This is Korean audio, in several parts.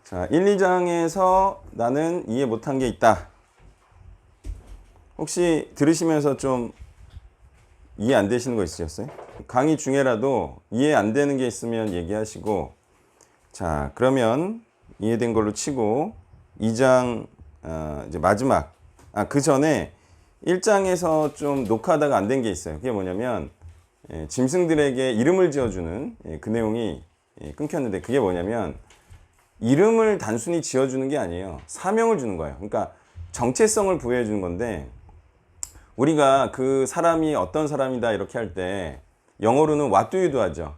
자, 1, 2장에서 나는 이해 못한 게 있다. 혹시 들으시면서 좀 이해 안 되시는 거 있으셨어요? 강의 중에라도 이해 안 되는 게 있으면 얘기하시고, 자, 그러면 이해된 걸로 치고 2장 이제 마지막, 그 전에 1장에서 좀 녹화하다가 안 된 게 있어요. 그게 뭐냐면 짐승들에게 이름을 지어주는 그 내용이 끊겼는데, 그게 뭐냐면 이름을 단순히 지어주는 게 아니에요. 사명을 주는 거예요. 그러니까 정체성을 부여해 주는 건데, 우리가 그 사람이 어떤 사람이다 이렇게 할 때 영어로는 What do you do 하죠.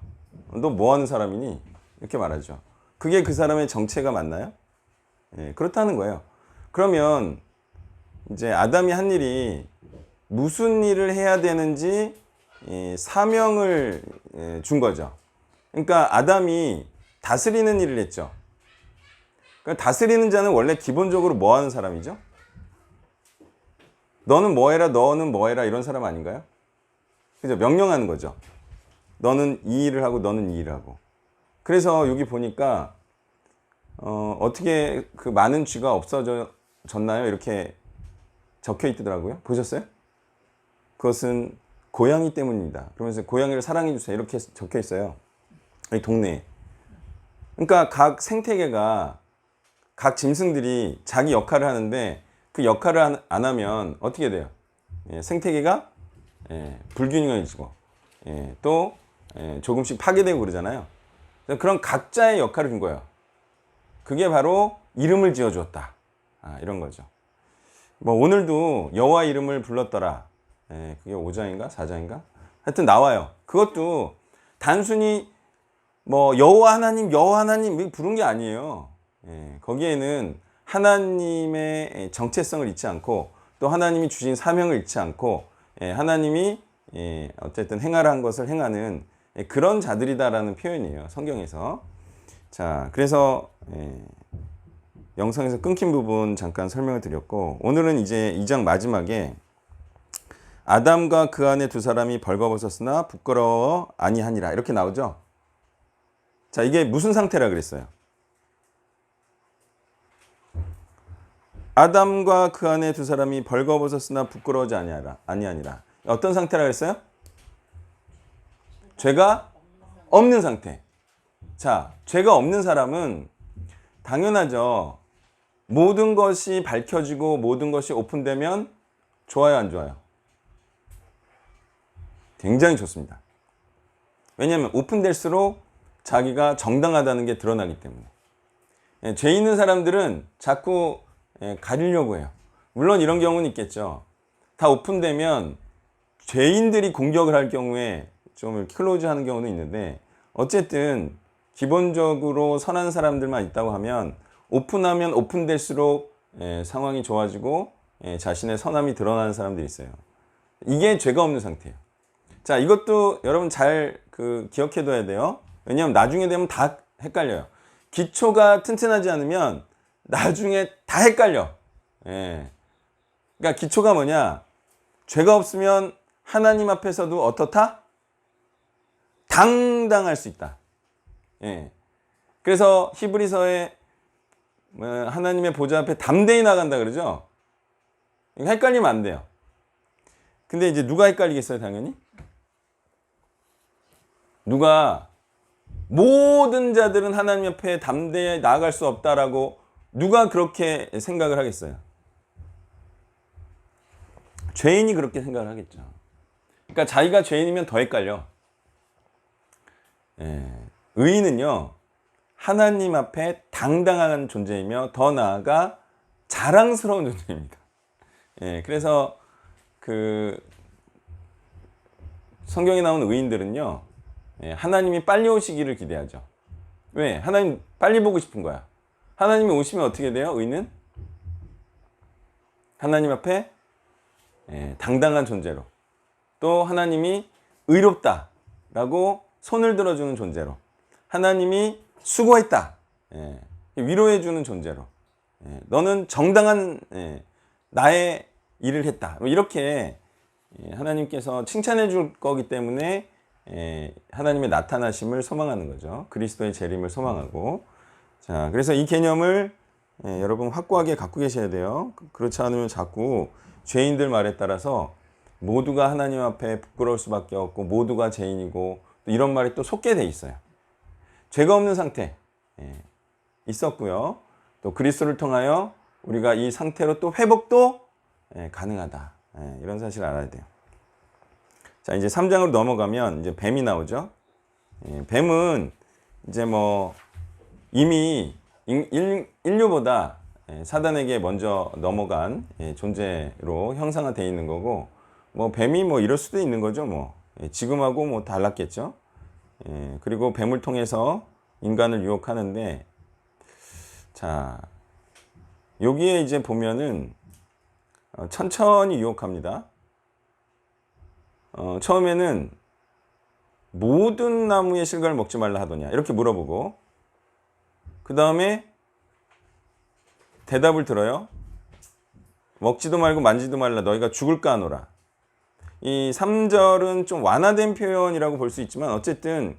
너 뭐 하는 사람이니? 이렇게 말하죠. 그게 그 사람의 정체가 맞나요? 그렇다는 거예요. 그러면 이제 아담이 한 일이 무슨 일을 해야 되는지 사명을 준 거죠. 그러니까 아담이 다스리는 일을 했죠. 그러니까 다스리는 자는 원래 기본적으로 뭐 하는 사람이죠? 너는 뭐 해라, 너는 뭐 해라, 이런 사람 아닌가요? 그죠? 명령하는 거죠. 너는 이 일을 하고 너는 이 일을 하고. 그래서 여기 보니까 어떻게 그 많은 쥐가 없어졌나요? 이렇게 적혀 있더라고요. 보셨어요? 그것은 고양이 때문입니다. 그러면서 고양이를 사랑해 주세요. 이렇게 적혀 있어요. 이 동네에. 그러니까 각 생태계가, 각 짐승들이 자기 역할을 하는데, 그 역할을 안 하면 어떻게 돼요? 생태계가 불균형해지고 또 조금씩 파괴되고 그러잖아요. 그런 각자의 역할을 준 거예요. 그게 바로 이름을 지어주었다. 이런 거죠. 뭐 오늘도 여호와 이름을 불렀더라. 그게 5장인가 4장인가? 하여튼 나와요. 그것도 단순히 뭐 여호와 하나님 부른 게 아니에요. 거기에는 하나님의 정체성을 잊지 않고, 또 하나님이 주신 사명을 잊지 않고, 하나님이 어쨌든 행하라는 것을 행하는 그런 자들이다라는 표현이에요, 성경에서. 자, 그래서 영상에서 끊긴 부분 잠깐 설명을 드렸고, 오늘은 이제 2장 마지막에 아담과 그 안에 두 사람이 벌거벗었으나 부끄러워 아니하니라 이렇게 나오죠. 자, 이게 무슨 상태라 그랬어요? 아담과 그 안에 두 사람이 벌거벗었으나 부끄러워하지 아니하니라. 어떤 상태라 그랬어요? 죄가 없는 상태. 자, 죄가 없는 사람은 당연하죠. 모든 것이 밝혀지고 모든 것이 오픈되면 좋아요, 안 좋아요? 굉장히 좋습니다. 왜냐하면 오픈될수록 자기가 정당하다는 게 드러나기 때문에. 죄 있는 사람들은 자꾸 가리려고 해요. 물론 이런 경우는 있겠죠. 다 오픈되면 죄인들이 공격을 할 경우에 좀 클로즈하는 경우는 있는데, 어쨌든 기본적으로 선한 사람들만 있다고 하면 오픈하면 오픈될수록 상황이 좋아지고 자신의 선함이 드러나는 사람들이 있어요. 이게 죄가 없는 상태예요. 자, 이것도 여러분 잘 기억해 둬야 돼요. 왜냐하면 나중에 되면 다 헷갈려요. 기초가 튼튼하지 않으면 나중에 다 헷갈려. 그러니까 기초가 뭐냐? 죄가 없으면 하나님 앞에서도 어떻다? 당당할 수 있다. 그래서 히브리서에 하나님의 보좌 앞에 담대히 나간다 그러죠? 헷갈리면 안 돼요. 근데 이제 누가 헷갈리겠어요, 당연히? 모든 자들은 하나님 옆에 담대히 나아갈 수 없다라고 누가 그렇게 생각을 하겠어요? 죄인이 그렇게 생각을 하겠죠. 그러니까 자기가 죄인이면 더 헷갈려. 의인은요, 하나님 앞에 당당한 존재이며 더 나아가 자랑스러운 존재입니다. 그래서 성경에 나오는 의인들은요, 하나님이 빨리 오시기를 기대하죠. 왜? 하나님 빨리 보고 싶은 거야. 하나님이 오시면 어떻게 돼요? 의인은 하나님 앞에 당당한 존재로, 또 하나님이 의롭다라고 손을 들어주는 존재로, 하나님이 수고했다 위로해주는 존재로, 너는 정당한 나의 일을 했다, 이렇게 하나님께서 칭찬해 줄 거기 때문에 하나님의 나타나심을 소망하는 거죠. 그리스도의 재림을 소망하고. 자, 그래서 이 개념을 여러분 확고하게 갖고 계셔야 돼요. 그렇지 않으면 자꾸 죄인들 말에 따라서 모두가 하나님 앞에 부끄러울 수밖에 없고 모두가 죄인이고 또 이런 말이 또 속게 돼 있어요. 죄가 없는 상태 있었고요. 또 그리스도를 통하여 우리가 이 상태로 또 회복도 가능하다. 이런 사실을 알아야 돼요. 자, 이제 3장으로 넘어가면 이제 뱀이 나오죠. 뱀은 이제 뭐 이미 인류보다 사단에게 먼저 넘어간 존재로 형상화되어 있는 거고, 뭐 뱀이 뭐 이럴 수도 있는 거죠. 뭐 지금하고 뭐 달랐겠죠. 그리고 뱀을 통해서 인간을 유혹하는데, 자, 여기에 이제 보면은 천천히 유혹합니다. 처음에는 모든 나무의 실과를 먹지 말라 하더냐 이렇게 물어보고, 그 다음에 대답을 들어요. 먹지도 말고 만지도 말라 너희가 죽을까 하노라. 이 3절은 좀 완화된 표현이라고 볼 수 있지만 어쨌든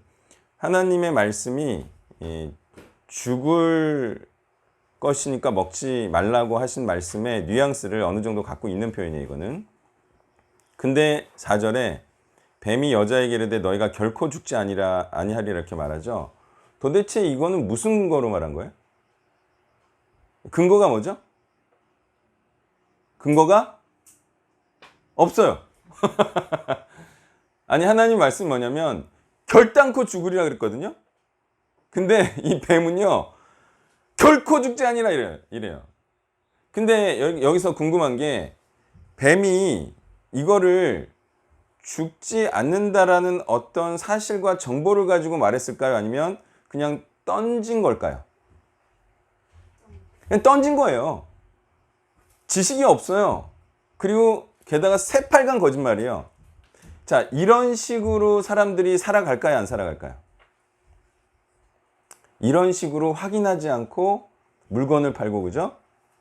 하나님의 말씀이 죽을 것이니까 먹지 말라고 하신 말씀의 뉘앙스를 어느 정도 갖고 있는 표현이에요, 이거는. 근데 4절에 뱀이 여자에게 이르되 너희가 결코 죽지 아니하리라 이렇게 말하죠. 도대체 이거는 무슨 근거로 말한 거예요? 근거가 뭐죠? 근거가 없어요. 아니, 하나님 말씀 뭐냐면 결단코 죽으리라 그랬거든요. 근데 이 뱀은요 결코 죽지 아니라 이래요. 근데 여기서 궁금한 게, 뱀이 이거를 죽지 않는다라는 어떤 사실과 정보를 가지고 말했을까요? 아니면 그냥 던진 걸까요? 그냥 던진 거예요. 지식이 없어요. 그리고 게다가 새빨간 거짓말이에요. 자, 이런 식으로 사람들이 살아갈까요? 안 살아갈까요? 이런 식으로 확인하지 않고 물건을 팔고, 그죠?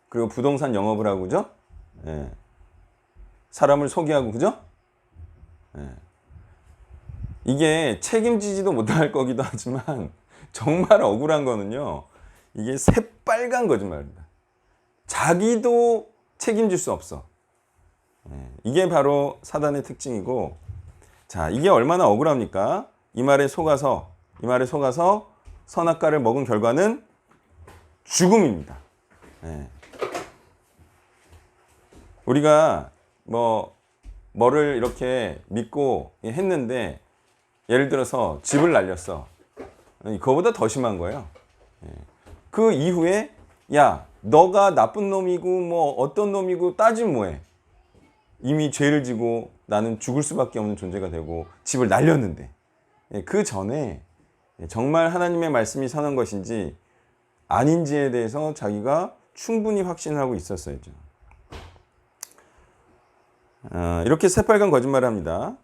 그리고 부동산 영업을 하고, 그죠? 사람을 소개하고, 그죠? 이게 책임지지도 못할 거기도 하지만 정말 억울한 거는요, 이게 새빨간 거짓말입니다. 자기도 책임질 수 없어. 이게 바로 사단의 특징이고, 자, 이게 얼마나 억울합니까? 이 말에 속아서 선악과를 먹은 결과는 죽음입니다. 우리가 뭐를 이렇게 믿고 했는데, 예를 들어서 집을 날렸어. 그거보다 더 심한 거예요. 그 이후에 야, 너가 나쁜 놈이고 뭐 어떤 놈이고 따지면 뭐해. 이미 죄를 지고 나는 죽을 수밖에 없는 존재가 되고 집을 날렸는데, 그 전에 정말 하나님의 말씀이 선한 것인지 아닌지에 대해서 자기가 충분히 확신하고 있었어야죠. 이렇게 새빨간 거짓말을 합니다.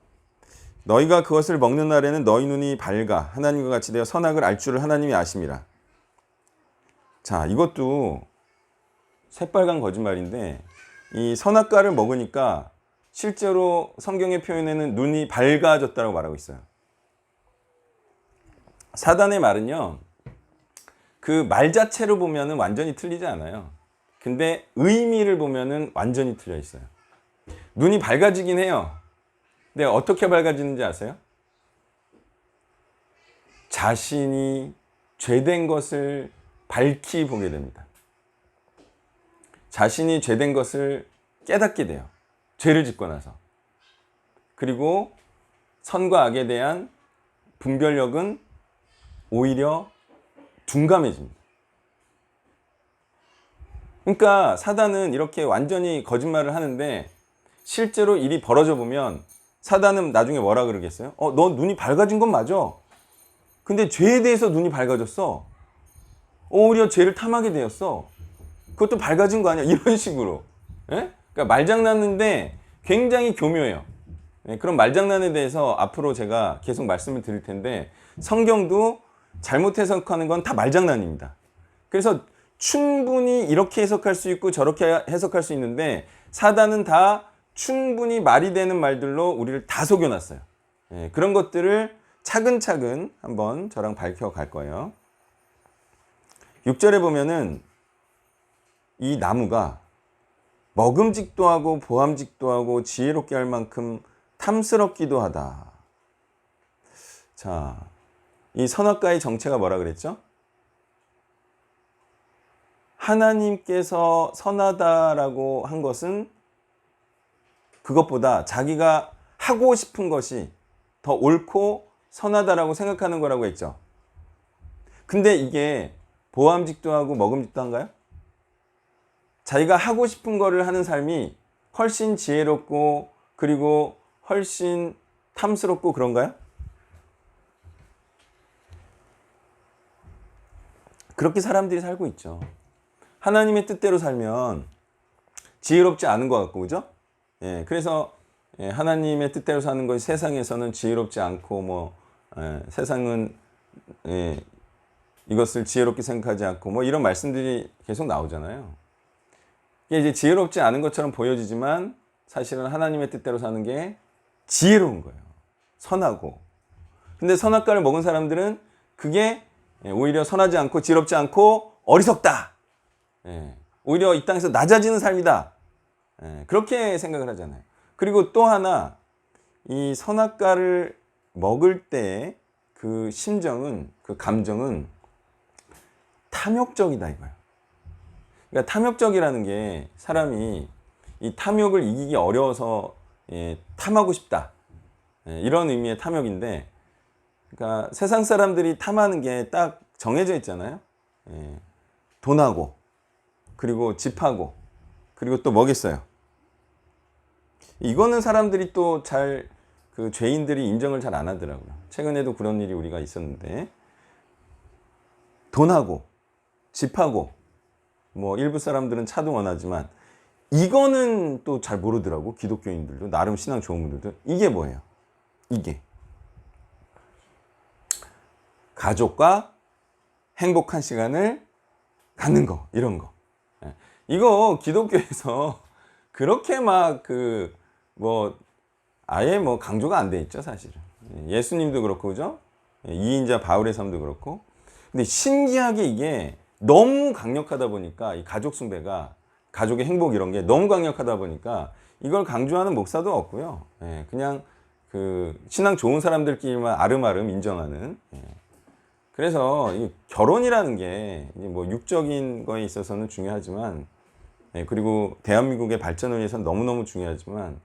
너희가 그것을 먹는 날에는 너희 눈이 밝아 하나님과 같이 되어 선악을 알 줄을 하나님이 아심이라. 자, 이것도 새빨간 거짓말인데, 이 선악과를 먹으니까 실제로 성경의 표현에는 눈이 밝아졌다고 말하고 있어요. 사단의 말은요, 그 말 자체로 보면은 완전히 틀리지 않아요. 근데 의미를 보면은 완전히 틀려 있어요. 눈이 밝아지긴 해요. 근데 어떻게 밝아지는지 아세요? 자신이 죄된 것을 밝히 보게 됩니다. 자신이 죄된 것을 깨닫게 돼요. 죄를 짓고 나서. 그리고 선과 악에 대한 분별력은 오히려 둔감해집니다. 그러니까 사단은 이렇게 완전히 거짓말을 하는데, 실제로 일이 벌어져 보면 사단은 나중에 뭐라 그러겠어요? 너 눈이 밝아진 건 맞아. 근데 죄에 대해서 눈이 밝아졌어. 오히려 죄를 탐하게 되었어. 그것도 밝아진 거 아니야? 이런 식으로. 그러니까 말장난인데 굉장히 교묘해요. 그런 말장난에 대해서 앞으로 제가 계속 말씀을 드릴 텐데, 성경도 잘못 해석하는 건 다 말장난입니다. 그래서 충분히 이렇게 해석할 수 있고 저렇게 해석할 수 있는데, 사단은 다 충분히 말이 되는 말들로 우리를 다 속여놨어요. 그런 것들을 차근차근 한번 저랑 밝혀갈 거예요. 6절에 보면은 이 나무가 먹음직도 하고 보암직도 하고 지혜롭게 할 만큼 탐스럽기도 하다. 자, 이 선악과의 정체가 뭐라 그랬죠? 하나님께서 선하다라고 한 것은 그것보다 자기가 하고 싶은 것이 더 옳고 선하다라고 생각하는 거라고 했죠. 근데 이게 보암직도 하고 먹음직도 한가요? 자기가 하고 싶은 거를 하는 삶이 훨씬 지혜롭고 그리고 훨씬 탐스럽고 그런가요? 그렇게 사람들이 살고 있죠. 하나님의 뜻대로 살면 지혜롭지 않은 것 같고, 그죠? 예, 그래서 하나님의 뜻대로 사는 것이 세상에서는 지혜롭지 않고, 세상은 이것을 지혜롭게 생각하지 않고, 이런 말씀들이 계속 나오잖아요. 이게 이제 지혜롭지 않은 것처럼 보여지지만 사실은 하나님의 뜻대로 사는 게 지혜로운 거예요. 선하고. 근데 선악과를 먹은 사람들은 그게 오히려 선하지 않고 지혜롭지 않고 어리석다. 오히려 이 땅에서 낮아지는 삶이다. 그렇게 생각을 하잖아요. 그리고 또 하나 이 선악과를 먹을 때 그 심정은 그 감정은 탐욕적이다 이거예요. 그러니까 탐욕적이라는 게 사람이 이 탐욕을 이기기 어려워서 탐하고 싶다. 이런 의미의 탐욕인데 그러니까 세상 사람들이 탐하는 게 딱 정해져 있잖아요. 돈하고 그리고 집하고 그리고 또 뭐겠어요. 이거는 사람들이 또 잘 그 죄인들이 인정을 잘 안 하더라고요. 최근에도 그런 일이 우리가 있었는데 돈하고 집하고 일부 사람들은 차도 원하지만 이거는 또 잘 모르더라고. 기독교인들도 나름 신앙 좋은 분들도 이게 뭐예요? 이게 가족과 행복한 시간을 갖는 거 이런 거. 이거 기독교에서 그렇게 아예 강조가 안 돼 있죠 사실은. 예수님도 그렇고 그죠? 이인자 바울의 삶도 그렇고. 근데 신기하게 이게 너무 강력하다 보니까 이 가족 숭배가 가족의 행복 이런 게 너무 강력하다 보니까 이걸 강조하는 목사도 없고요. 그냥 그 신앙 좋은 사람들끼리만 아름아름 인정하는. 그래서 이 결혼이라는 게 이제 육적인 거에 있어서는 중요하지만 그리고 대한민국의 발전을 위해서는 너무너무 중요하지만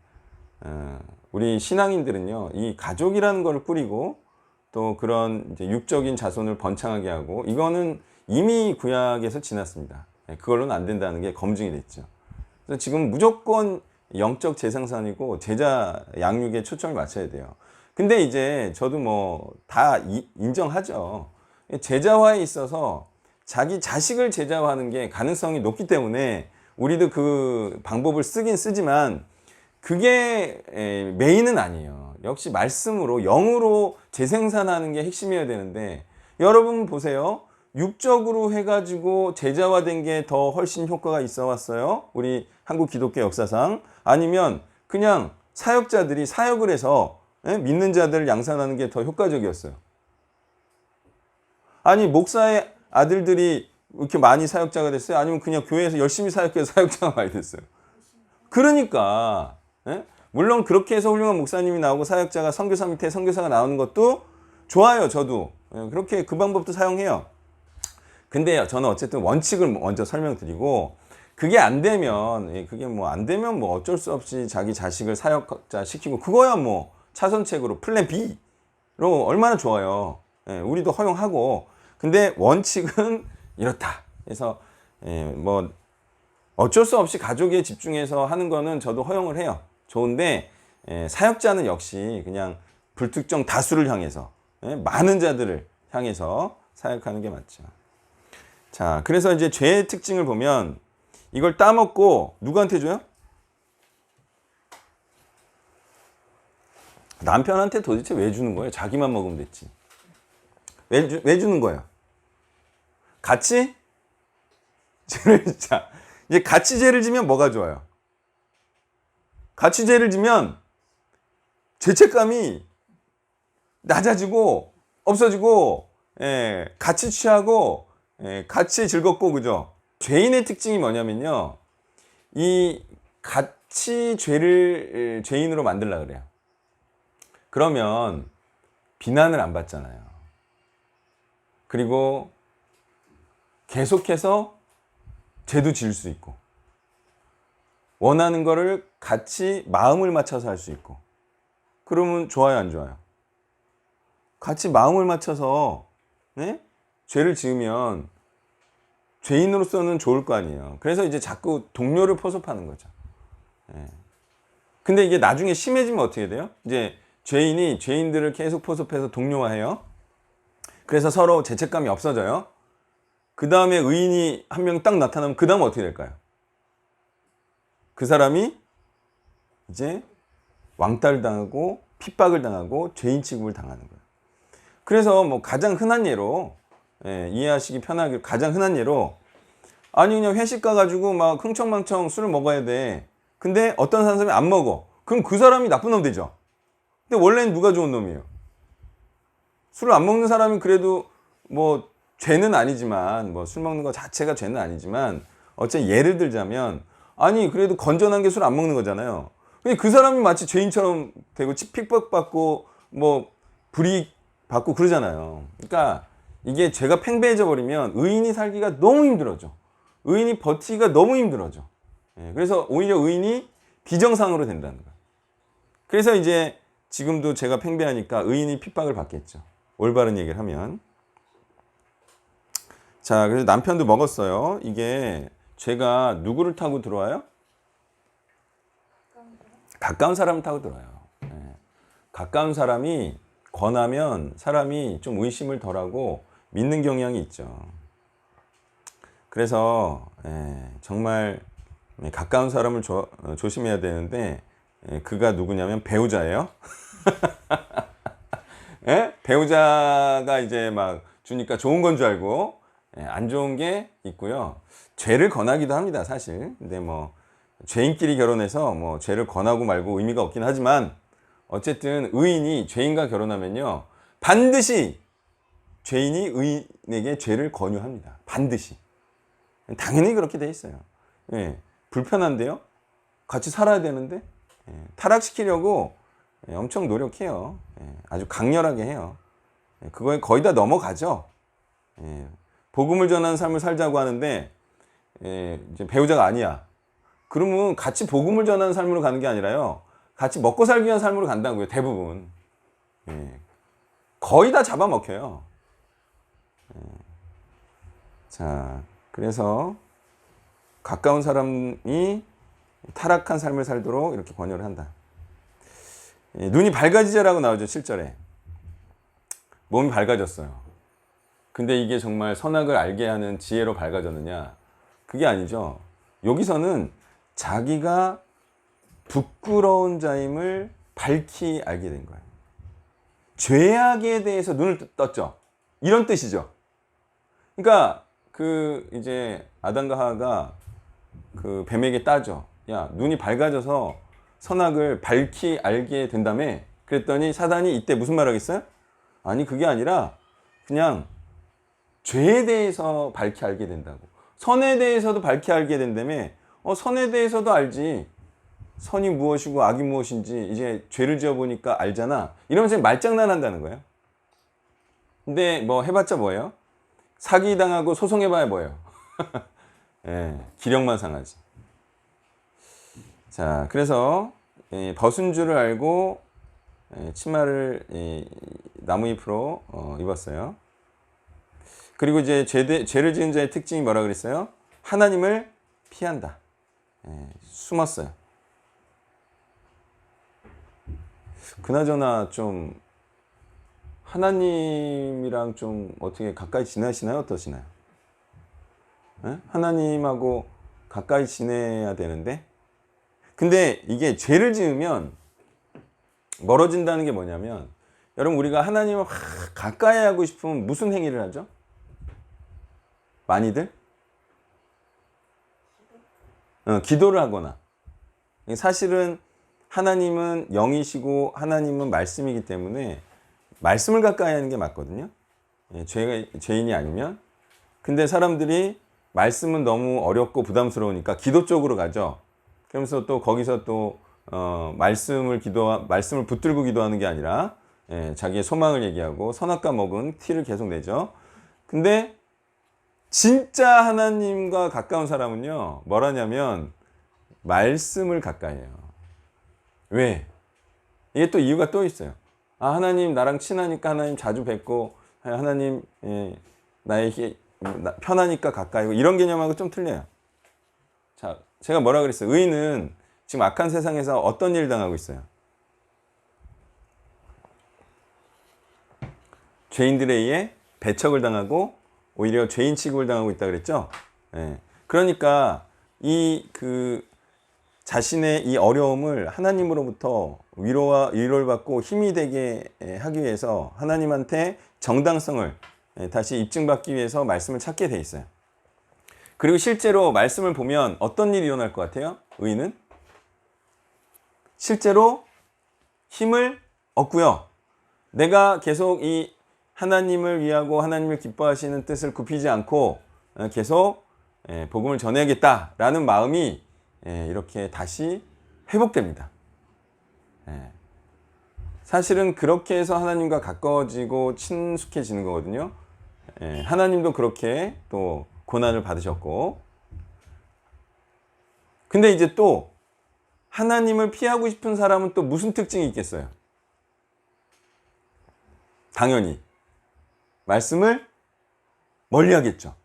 우리 신앙인들은요 이 가족이라는 걸 꾸리고 또 그런 이제 육적인 자손을 번창하게 하고 이거는 이미 구약에서 지났습니다. 그걸로는 안 된다는 게 검증이 됐죠. 그래서 지금 무조건 영적 재생산이고 제자 양육에 초점을 맞춰야 돼요. 근데 이제 저도 다 인정하죠. 제자화에 있어서 자기 자식을 제자화하는 게 가능성이 높기 때문에 우리도 그 방법을 쓰긴 쓰지만 그게 메인은 아니에요. 역시 말씀으로 영으로 재생산하는 게 핵심이어야 되는데 여러분 보세요. 육적으로 해가지고 제자화된 게 더 훨씬 효과가 있어 왔어요. 우리 한국 기독교 역사상. 아니면 그냥 사역자들이 사역을 해서 믿는 자들을 양산하는 게 더 효과적이었어요. 아니 목사의 아들들이 이렇게 많이 사역자가 됐어요? 아니면 그냥 교회에서 열심히 사역해서 사역자가 많이 됐어요? 그러니까 물론 그렇게 해서 훌륭한 목사님이 나오고 사역자가 선교사 밑에 선교사가 나오는 것도 좋아요. 저도 그렇게 그 방법도 사용해요. 근데요 저는 어쨌든 원칙을 먼저 설명드리고 그게 안 되면 안 되면 어쩔 수 없이 자기 자식을 사역자 시키고 그거야 차선책으로 플랜 B로 얼마나 좋아요. 우리도 허용하고 근데 원칙은 이렇다. 그래서 어쩔 수 없이 가족에 집중해서 하는 거는 저도 허용을 해요. 좋은데 사역자는 역시 그냥 불특정 다수를 향해서 많은 자들을 향해서 사역하는 게 맞죠. 자, 그래서 이제 죄의 특징을 보면 이걸 따먹고 누구한테 줘요? 남편한테 도대체 왜 주는 거예요? 자기만 먹으면 됐지. 왜 주는 거예요? 같이 죄를 짓자. 이제 같이 죄를 지면 뭐가 좋아요? 같이 죄를 지면 죄책감이 낮아지고 없어지고 같이 취하고 같이 즐겁고, 그죠? 죄인의 특징이 뭐냐면요. 이 같이 죄를 죄인으로 만들려고 그래요. 그러면 비난을 안 받잖아요. 그리고 계속해서 죄도 지을 수 있고, 원하는 거를 같이 마음을 맞춰서 할 수 있고. 그러면 좋아요, 안 좋아요? 같이 마음을 맞춰서 죄를 지으면 죄인으로서는 좋을 거 아니에요. 그래서 이제 자꾸 동료를 포섭하는 거죠. 근데 이게 나중에 심해지면 어떻게 돼요? 이제 죄인이 죄인들을 계속 포섭해서 동료화해요. 그래서 서로 죄책감이 없어져요. 그 다음에 의인이 한 명 딱 나타나면 그 다음 어떻게 될까요? 그 사람이 이제 왕따를 당하고 핍박을 당하고 죄인 취급을 당하는 거예요. 그래서 뭐 가장 흔한 예로, 이해하시기 편하게 가장 흔한 예로, 아니 그냥 회식 가가지고 막 흥청망청 술을 먹어야 돼. 근데 어떤 사람이 안 먹어. 그럼 그 사람이 나쁜 놈 되죠. 근데 원래는 누가 좋은 놈이에요? 술을 안 먹는 사람이 그래도 뭐 죄는 아니지만, 뭐 술 먹는 거 자체가 죄는 아니지만, 어째 예를 들자면, 아니 그래도 건전한 게 술 안 먹는 거잖아요. 근데 그 사람이 마치 죄인처럼 되고 핍박받고 뭐 불이익 받고 그러잖아요. 그러니까 이게 죄가 팽배해져 버리면 의인이 살기가 너무 힘들어져. 의인이 버티기가 너무 힘들어져. 그래서 오히려 의인이 비정상으로 된다는 거예요. 그래서 이제 지금도 죄가 팽배하니까 의인이 핍박을 받겠죠. 올바른 얘기를 하면. 자, 그래서 남편도 먹었어요. 이게 죄가 누구를 타고 들어와요? 가까운 사람을 타고 들어와요. 가까운 사람이 권하면 사람이 좀 의심을 덜하고 믿는 경향이 있죠. 그래서 정말 가까운 사람을 조심해야 되는데, 그가 누구냐면 배우자예요. 배우자가 이제 막 주니까 좋은 건 줄 알고 안 좋은 게 있고요. 죄를 권하기도 합니다, 사실. 근데 뭐 죄인끼리 결혼해서 뭐 죄를 권하고 말고 의미가 없긴 하지만, 어쨌든 의인이 죄인과 결혼하면요, 반드시 죄인이 의인에게 죄를 권유합니다. 반드시. 당연히 그렇게 돼 있어요. 불편한데요? 같이 살아야 되는데 타락시키려고 엄청 노력해요. 아주 강렬하게 해요. 그거에 거의 다 넘어가죠. 복음을 전하는 삶을 살자고 하는데 이제 배우자가 아니야. 그러면 같이 복음을 전하는 삶으로 가는 게 아니라요, 같이 먹고 살기 위한 삶으로 간다고요. 대부분. 거의 다 잡아먹혀요. 자, 그래서 가까운 사람이 타락한 삶을 살도록 이렇게 권유를 한다. 눈이 밝아지자라고 나오죠, 7절에. 몸이 밝아졌어요. 근데 이게 정말 선악을 알게 하는 지혜로 밝아졌느냐? 그게 아니죠. 여기서는 자기가 부끄러운 자임을 밝히 알게 된 거예요. 죄악에 대해서 눈을 떴죠. 이런 뜻이죠. 그러니까 그 이제 아담과 하와가 그 뱀에게 따져. 야, 눈이 밝아져서 선악을 밝히 알게 된다며. 그랬더니 사단이 이때 무슨 말 하겠어요? 아니, 그게 아니라 그냥 죄에 대해서 밝히 알게 된다고. 선에 대해서도 밝히 알게 된다며. 선에 대해서도 알지. 선이 무엇이고 악이 무엇인지 이제 죄를 지어보니까 알잖아. 이러면서 말장난 한다는 거예요. 근데 뭐 해봤자 뭐예요? 사기당하고 소송해봐야 뭐예요? 기력만 상하지. 자, 그래서 벗은 줄을 알고 치마를 나무잎으로 입었어요. 그리고 이제 죄를 지은 자의 특징이 뭐라 그랬어요? 하나님을 피한다. 숨었어요. 그나저나 좀 하나님이랑 좀 어떻게 가까이 지내시나요? 어떠시나요? 하나님하고 가까이 지내야 되는데, 근데 이게 죄를 지으면 멀어진다는 게 뭐냐면, 여러분 우리가 하나님을 가까이 하고 싶으면 무슨 행위를 하죠? 많이들? 기도를 하거나. 사실은 하나님은 영이시고 하나님은 말씀이기 때문에 말씀을 가까이 하는 게 맞거든요. 죄인이 아니면. 근데 사람들이 말씀은 너무 어렵고 부담스러우니까 기도 쪽으로 가죠. 그러면서 또 거기서 또 말씀을 붙들고 기도하는 게 아니라 자기의 소망을 얘기하고 선악과 먹은 티를 계속 내죠. 근데 진짜 하나님과 가까운 사람은요, 뭘 하냐면 말씀을 가까이 해요. 왜? 이게 또 이유가 또 있어요. 아, 하나님 나랑 친하니까 하나님 자주 뵙고, 하나님 나에게 편하니까 가까이 고, 이런 개념하고 좀 틀려요. 자, 제가 뭐라 그랬어요? 의인은 지금 악한 세상에서 어떤 일 당하고 있어요? 죄인들에 의해 배척을 당하고 오히려 죄인 취급을 당하고 있다 그랬죠? 그러니까 자신의 이 어려움을 하나님으로부터 위로를 받고 힘이 되게 하기 위해서 하나님한테 정당성을 다시 입증받기 위해서 말씀을 찾게 돼 있어요. 그리고 실제로 말씀을 보면 어떤 일이 일어날 것 같아요? 의인은 실제로 힘을 얻고요. 내가 계속 이 하나님을 위하고 하나님을 기뻐하시는 뜻을 굽히지 않고 계속 복음을 전해야겠다라는 마음이 이렇게 다시 회복됩니다. 사실은 그렇게 해서 하나님과 가까워지고 친숙해지는 거거든요. 하나님도 그렇게 또 고난을 받으셨고, 근데 이제 또 하나님을 피하고 싶은 사람은 또 무슨 특징이 있겠어요? 당연히 말씀을 멀리 하겠죠.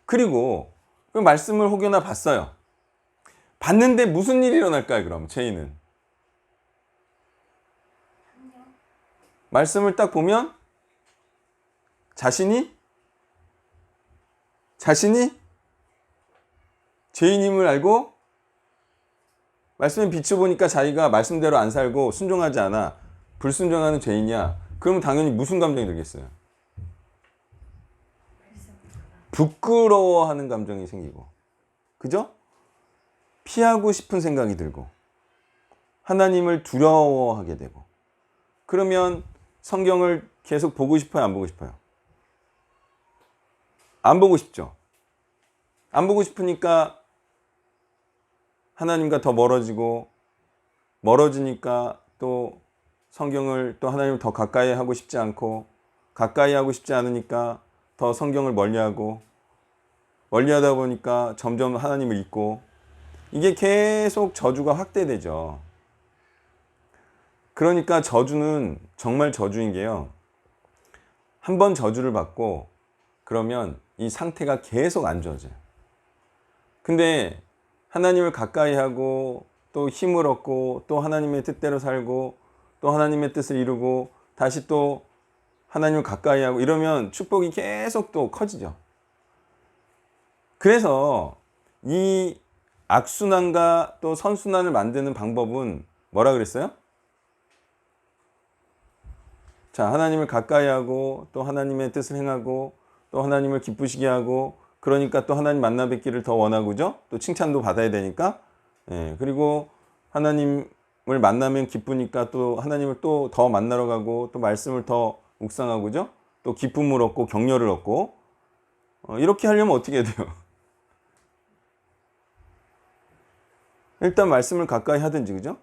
그리고 그 말씀을 혹여나 봤어요. 봤는데 무슨 일이 일어날까요, 그럼 죄인은? 말씀을 딱 보면 자신이 죄인임을 알고 말씀에 비춰보니까 자기가 말씀대로 안 살고 순종하지 않아 불순종하는 죄인이야. 그러면 당연히 무슨 감정이 들겠어요? 부끄러워하는 감정이 생기고, 그죠? 피하고 싶은 생각이 들고 하나님을 두려워하게 되고, 그러면 성경을 계속 보고 싶어요, 안 보고 싶어요? 안 보고 싶죠. 안 보고 싶으니까 하나님과 더 멀어지니까 또 성경을 또 하나님을 더 가까이 하고 싶지 않고, 가까이 하고 싶지 않으니까 더 성경을 멀리하다 보니까 점점 하나님을 잊고, 이게 계속 저주가 확대되죠. 그러니까 저주는 정말 저주인 게요, 한 번 저주를 받고 그러면 이 상태가 계속 안 좋아져요. 근데 하나님을 가까이 하고 또 힘을 얻고 또 하나님의 뜻대로 살고 또 하나님의 뜻을 이루고 다시 또 하나님을 가까이 하고 이러면 축복이 계속 또 커지죠. 그래서 이 악순환과 또 선순환을 만드는 방법은 뭐라 그랬어요? 자, 하나님을 가까이 하고 또 하나님의 뜻을 행하고 또 하나님을 기쁘시게 하고, 그러니까 또 하나님 만나 뵙기를 더 원하고죠. 또 칭찬도 받아야 되니까. 그리고 하나님을 만나면 기쁘니까 또 하나님을 또 더 만나러 가고 또 말씀을 더 묵상하고죠. 또 기쁨을 얻고 격려를 얻고, 이렇게 하려면 어떻게 해야 돼요? 일단 말씀을 가까이 하든지, 그죠?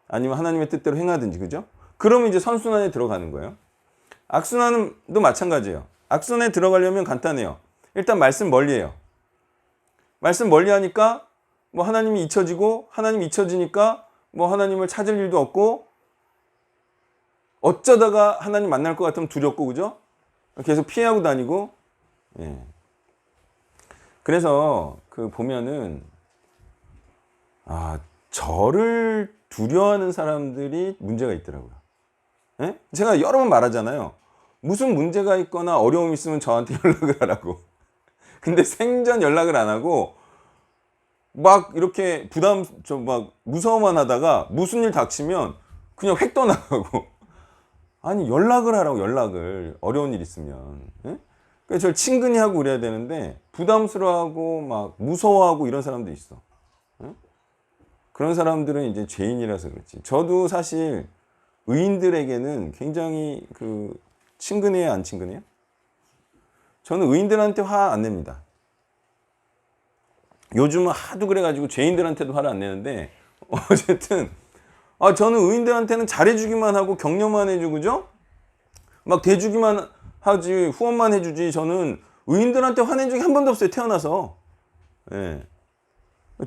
아니면 하나님의 뜻대로 행하든지, 그죠? 그러면 이제 선순환에 들어가는 거예요. 악순환도 마찬가지예요. 악순환에 들어가려면 간단해요. 일단 말씀 멀리해요. 말씀 멀리하니까 뭐 하나님이 잊혀지고, 하나님이 잊혀지니까 뭐 하나님을 찾을 일도 없고, 어쩌다가 하나님 만날 것 같으면 두렵고, 그죠? 계속 피하고 다니고. 그래서 보면은 저를 두려워하는 사람들이 문제가 있더라고요. 제가 여러 번 말하잖아요. 무슨 문제가 있거나 어려움이 있으면 저한테 연락을 하라고. 근데 생전 연락을 안 하고 막 이렇게 막 무서워만 하다가 무슨 일 닥치면 그냥 획 떠나가고. 아니, 연락을 하라고, 연락을. 어려운 일 있으면. 그래서 저를 친근히 하고 그래야 되는데 부담스러워하고 막 무서워하고 이런 사람도 있어. 그런 사람들은 이제 죄인이라서 그렇지. 저도 사실 의인들에게는 굉장히 친근해요, 안 친근해요? 저는 의인들한테 화 안 냅니다. 요즘은 하도 그래가지고 죄인들한테도 화를 안 내는데 어쨌든 저는 의인들한테는 잘해주기만 하고 격려만 해주고 그죠? 막 대주기만 하지 후원만 해주지 저는 의인들한테 화낸 적이 한 번도 없어요. 태어나서. 예.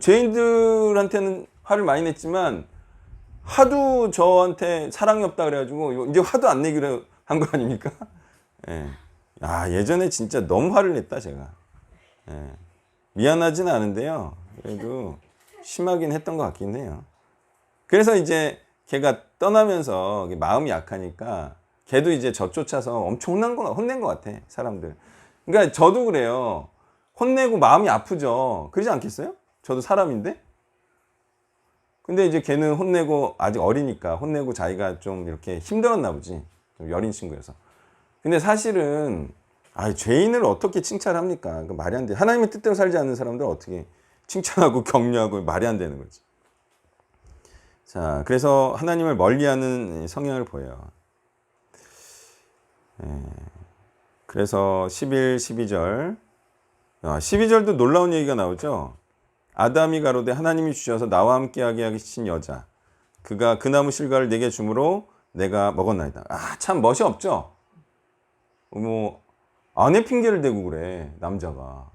죄인들한테는 화를 많이 냈지만 하도 저한테 사랑이 없다 그래가지고 이제 화도 안 내기로 한 거 아닙니까? 예. 예전에 진짜 너무 화를 냈다 제가. 예. 미안하지는 않은데요. 그래도 심하긴 했던 것 같긴 해요. 그래서 이제 걔가 떠나면서 마음이 약하니까 걔도 이제 저 쫓아서 엄청 혼낸 것 같아 사람들. 그러니까 저도 그래요. 혼내고 마음이 아프죠. 그러지 않겠어요? 저도 사람인데. 근데 이제 걔는 혼내고 아직 어리니까 혼내고 자기가 좀 이렇게 힘들었나 보지. 좀 여린 친구여서. 근데 사실은 죄인을 어떻게 칭찬합니까? 그 말이 안 돼. 하나님의 뜻대로 살지 않는 사람들 어떻게 칭찬하고 격려하고 말이 안 되는 거지. 자, 그래서 하나님을 멀리하는 성향을 보여요. 그래서 11, 12절 12절도 놀라운 얘기가 나오죠. 아담이 가로되 하나님이 주셔서 나와 함께하게 하신 여자 그가 그 나무 실과를 내게 주므로 내가 먹었나이다. 참 멋이 없죠. 뭐 아내 핑계를 대고 그래 남자가.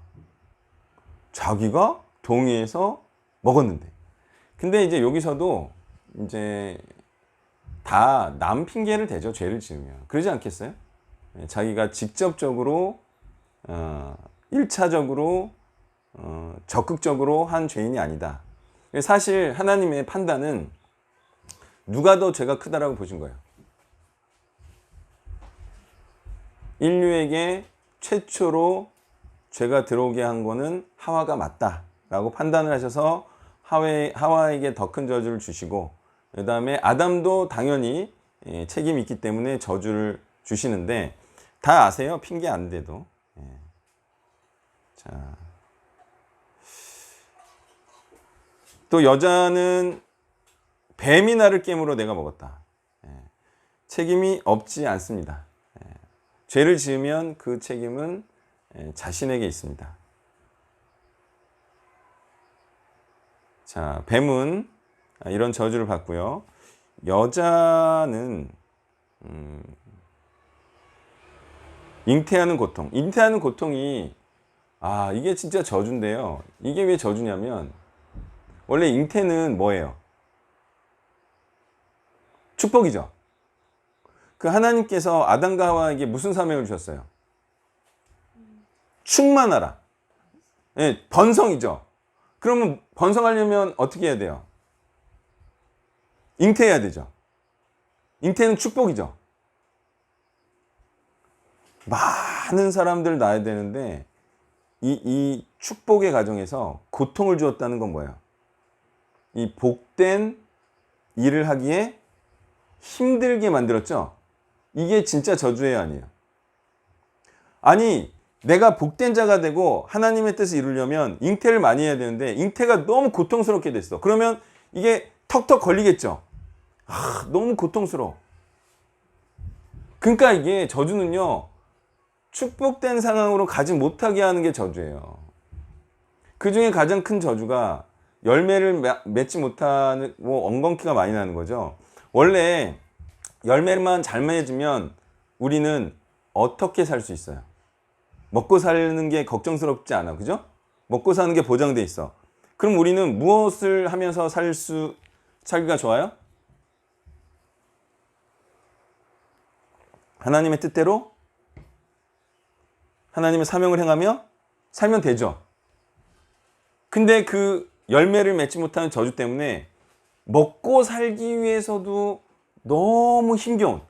자기가 동의해서 먹었는데. 근데 이제 여기서도 이제 다 남 핑계를 대죠. 죄를 지으면. 그러지 않겠어요? 자기가 직접적으로 1차적으로 적극적으로 한 죄인이 아니다. 사실 하나님의 판단은 누가 더 죄가 크다라고 보신 거예요. 인류에게 최초로 죄가 들어오게 한 거는 하와가 맞다라고 판단을 하셔서 하와에게 더 큰 저주를 주시고 그 다음에 아담도 당연히 책임이 있기 때문에 저주를 주시는데 다 아세요? 핑계 안 돼도. 자, 또 여자는 뱀이 나를 깨물어 내가 먹었다. 책임이 없지 않습니다. 죄를 지으면 그 책임은 자신에게 있습니다. 자, 뱀은 이런 저주를 받고요. 여자는 잉태하는 고통. 잉태하는 고통이 이게 진짜 저주인데요. 이게 왜 저주냐면 원래 잉태는 뭐예요? 축복이죠. 그 하나님께서 아담과 하와에게 무슨 사명을 주셨어요? 충만하라. 번성이죠. 그러면 번성하려면 어떻게 해야 돼요? 잉태해야 되죠. 잉태는 축복이죠. 많은 사람들 낳아야 되는데 이 축복의 과정에서 고통을 주었다는 건 뭐예요? 이 복된 일을 하기에 힘들게 만들었죠. 이게 진짜 저주예요, 아니에요? 아니 내가 복된 자가 되고 하나님의 뜻을 이루려면 잉태를 많이 해야 되는데 잉태가 너무 고통스럽게 됐어. 그러면 이게 턱턱 걸리겠죠. 너무 고통스러워. 그러니까 이게 저주는요, 축복된 상황으로 가지 못하게 하는 게 저주예요. 그 중에 가장 큰 저주가 열매를 맺지 못하는, 엉겅퀴가 많이 나는 거죠. 원래 열매만 잘 맺으면 우리는 어떻게 살 수 있어요? 먹고 사는 게 걱정스럽지 않아. 그죠? 먹고 사는 게 보장돼 있어. 그럼 우리는 무엇을 하면서 살기가 좋아요? 하나님의 뜻대로 하나님의 사명을 행하며 살면 되죠. 근데 그 열매를 맺지 못하는 저주 때문에 먹고 살기 위해서도 너무 힘겨운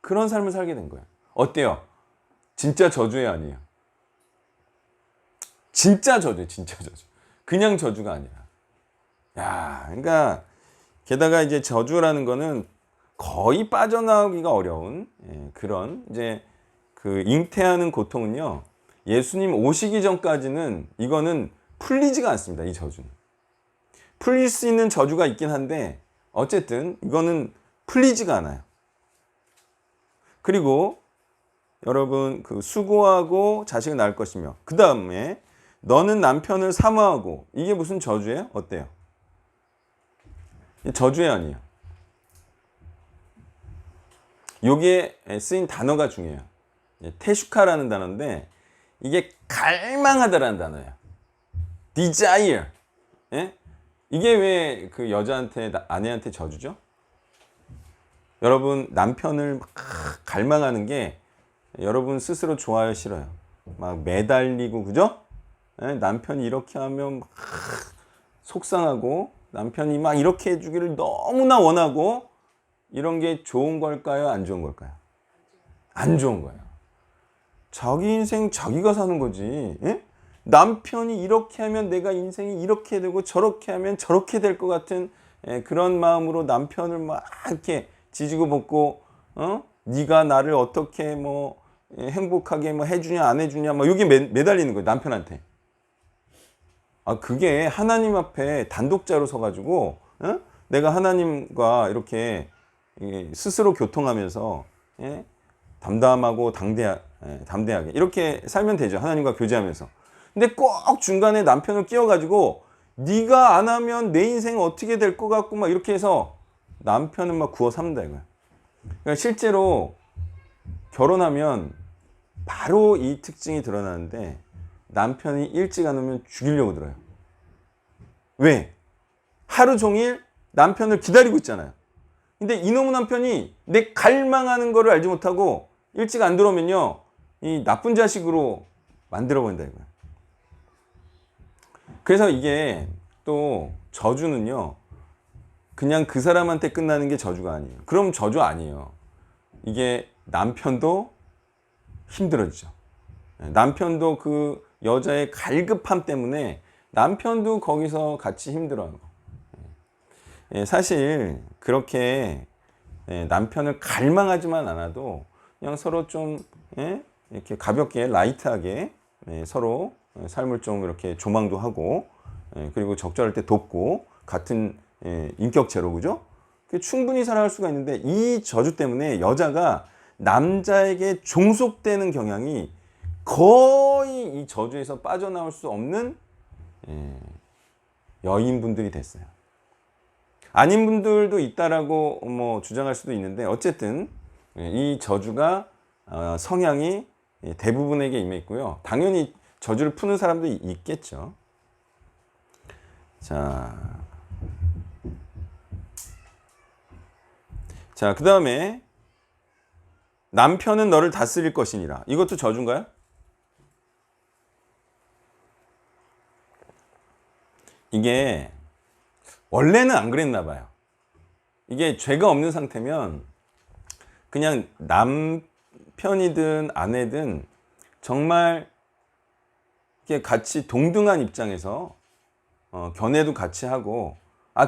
그런 삶을 살게 된 거예요. 어때요? 진짜 저주예요, 아니에요? 진짜 저주예요, 진짜 저주. 그냥 저주가 아니라. 그러니까 게다가 이제 저주라는 거는 거의 빠져나오기가 어려운 그런 이제 그 잉태하는 고통은요. 예수님 오시기 전까지는 이거는 풀리지가 않습니다. 이 저주는. 풀릴 수 있는 저주가 있긴 한데 어쨌든 이거는 풀리지가 않아요. 그리고 여러분 그 수고하고 자식을 낳을 것이며 그 다음에 너는 남편을 사모하고 이게 무슨 저주예요? 어때요? 저주예요 아니에요? 여기에 쓰인 단어가 중요해요. 테슈카라는 단어인데 이게 갈망하다라는 단어예요. desire. 예? 이게 왜 그 여자한테 아내한테 저주죠? 여러분 남편을 막 갈망하는 게 여러분 스스로 좋아요 싫어요? 막 매달리고 그죠? 예? 남편이 이렇게 하면 막 속상하고 남편이 막 이렇게 해주기를 너무나 원하고 이런 게 좋은 걸까요? 안 좋은 걸까요? 안 좋은 거예요. 자기 인생 자기가 사는 거지. 예? 남편이 이렇게 하면 내가 인생이 이렇게 되고 저렇게 하면 저렇게 될 것 같은 그런 마음으로 남편을 막 이렇게 지지고 볶고 네가 나를 어떻게 뭐 행복하게 뭐 해주냐 안 해주냐 막 여기 매달리는 거예요 남편한테. 아 그게 하나님 앞에 단독자로 서가지고 내가 하나님과 이렇게 스스로 교통하면서 담담하고 담대하게 이렇게 살면 되죠. 하나님과 교제하면서. 근데 꼭 중간에 남편을 끼워가지고 네가 안 하면 내 인생은 어떻게 될 것 같고 막 이렇게 해서 남편은 막 구워 삼는다 이거야. 그러니까 실제로 결혼하면 바로 이 특징이 드러나는데 남편이 일찍 안 오면 죽이려고 들어요. 왜? 하루 종일 남편을 기다리고 있잖아요. 근데 이놈의 남편이 내 갈망하는 거를 알지 못하고 일찍 안 들어오면요 이 나쁜 자식으로 만들어 버린다 이거야. 그래서 이게 또 저주는요 그냥 그 사람한테 끝나는 게 저주가 아니에요. 그럼 저주 아니에요. 이게 남편도 힘들어지죠. 남편도 그 여자의 갈급함 때문에 남편도 거기서 같이 힘들어요. 사실 그렇게 남편을 갈망하지만 않아도 그냥 서로 좀 이렇게 가볍게 라이트하게 서로 삶을 좀 이렇게 조망도 하고 그리고 적절할 때 돕고 같은 인격체로 그죠? 충분히 살아갈 수가 있는데 이 저주 때문에 여자가 남자에게 종속되는 경향이 거의 이 저주에서 빠져나올 수 없는 여인분들이 됐어요. 아닌 분들도 있다라고 뭐 주장할 수도 있는데 어쨌든 이 저주가 성향이 대부분에게 임해 있고요. 당연히 저주를 푸는 사람도 있겠죠. 자, 그 다음에 남편은 너를 다스릴 것이니라. 이것도 저주인가요? 이게 원래는 안 그랬나 봐요. 이게 죄가 없는 상태면 그냥 남편이든 아내든 정말 이렇게 같이 동등한 입장에서 견해도 같이 하고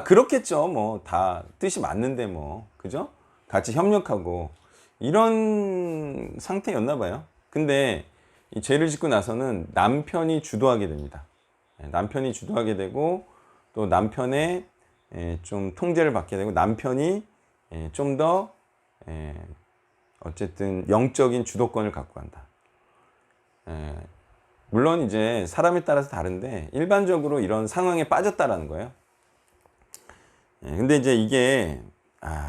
그렇겠죠. 뭐 다 뜻이 맞는데 뭐 그죠? 같이 협력하고 이런 상태였나 봐요. 근데 이 죄를 짓고 나서는 남편이 주도하게 됩니다. 남편이 주도하게 되고 또 남편의 좀 통제를 받게 되고 남편이 좀 더 어쨌든 영적인 주도권을 갖고 간다. 물론 이제 사람에 따라서 다른데 일반적으로 이런 상황에 빠졌다라는 거예요. 근데 이제 이게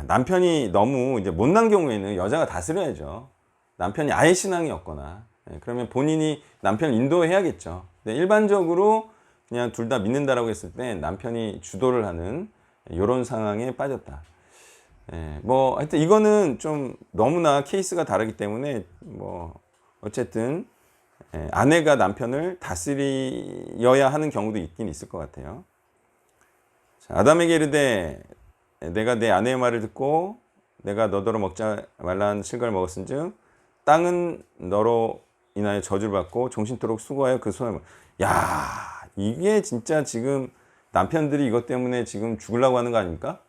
남편이 너무 이제 못난 경우에는 여자가 다스려야죠. 남편이 아예 신앙이 없거나 그러면 본인이 남편을 인도해야겠죠. 근데 일반적으로 그냥 둘 다 믿는다라고 했을 때 남편이 주도를 하는 이런 상황에 빠졌다. 뭐 하여튼 이거는 좀 너무나 케이스가 다르기 때문에 뭐 어쨌든 아내가 남편을 다스려야 하는 경우도 있긴 있을 것 같아요. 자, 아담에게 이르되 내가 내 아내의 말을 듣고 내가 너더러 먹자 말라는 실과를 먹었은즉 땅은 너로 인하여 저주를 받고 종신토록 수고하여 그 소원을 야 이게 진짜 지금 남편들이 이것 때문에 지금 죽으려고 하는 거 아닙니까?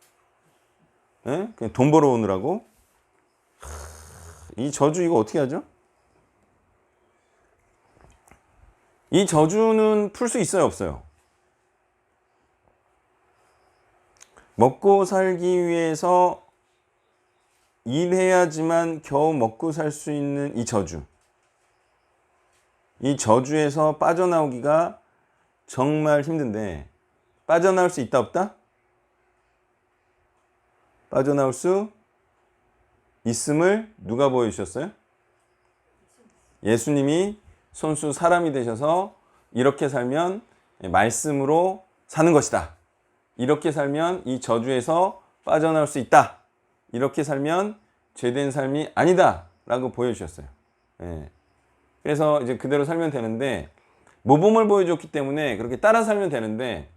그냥 돈 벌어오느라고 이 저주 이거 어떻게 하죠? 이 저주는 풀 수 있어요 없어요? 먹고 살기 위해서 일해야지만 겨우 먹고 살 수 있는 이 저주. 이 저주에서 빠져나오기가 정말 힘든데 빠져나올 수 있다 없다? 빠져나올 수 있음을 누가 보여주셨어요? 예수님이 손수 사람이 되셔서 이렇게 살면 말씀으로 사는 것이다. 이렇게 살면 이 저주에서 빠져나올 수 있다. 이렇게 살면 죄된 삶이 아니다. 라고 보여주셨어요. 예. 그래서 이제 그대로 살면 되는데 모범을 보여줬기 때문에 그렇게 따라 살면 되는데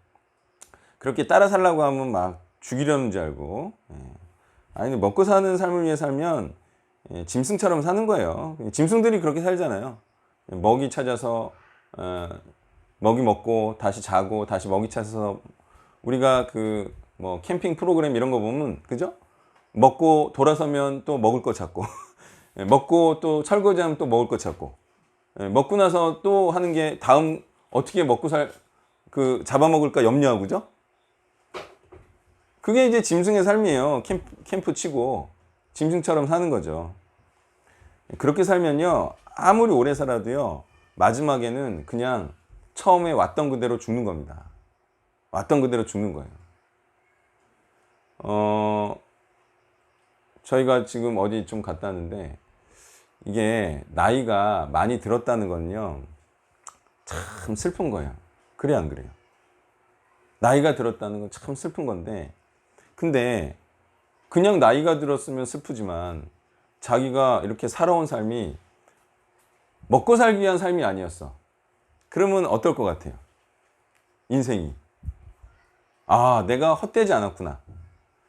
그렇게 따라 살라고 하면 막 죽이려는 줄 알고 예. 아니 먹고 사는 삶을 위해 살면 예, 짐승처럼 사는 거예요. 짐승들이 그렇게 살잖아요. 먹이 찾아서 먹이 먹고 다시 자고 다시 먹이 찾아서 우리가 그 뭐 캠핑 프로그램 이런 거 보면 그죠? 먹고 돌아서면 또 먹을 거 찾고 먹고 또 설거지하면 또 먹을 거 찾고 먹고 나서 또 하는 게 다음 어떻게 먹고 잡아먹을까 염려하고 그죠? 그게 이제 짐승의 삶이에요. 캠프 치고 짐승처럼 사는 거죠. 그렇게 살면요 아무리 오래 살아도요 마지막에는 그냥 처음에 왔던 그대로 죽는 겁니다. 왔던 그대로 죽는 거예요. 저희가 지금 어디 좀 갔다 왔는데 이게 나이가 많이 들었다는 건요 참 슬픈 거예요. 그래 안 그래요? 나이가 들었다는 건 참 슬픈 건데 근데 그냥 나이가 들었으면 슬프지만 자기가 이렇게 살아온 삶이 먹고 살기 위한 삶이 아니었어. 그러면 어떨 것 같아요? 인생이. 아, 내가 헛되지 않았구나.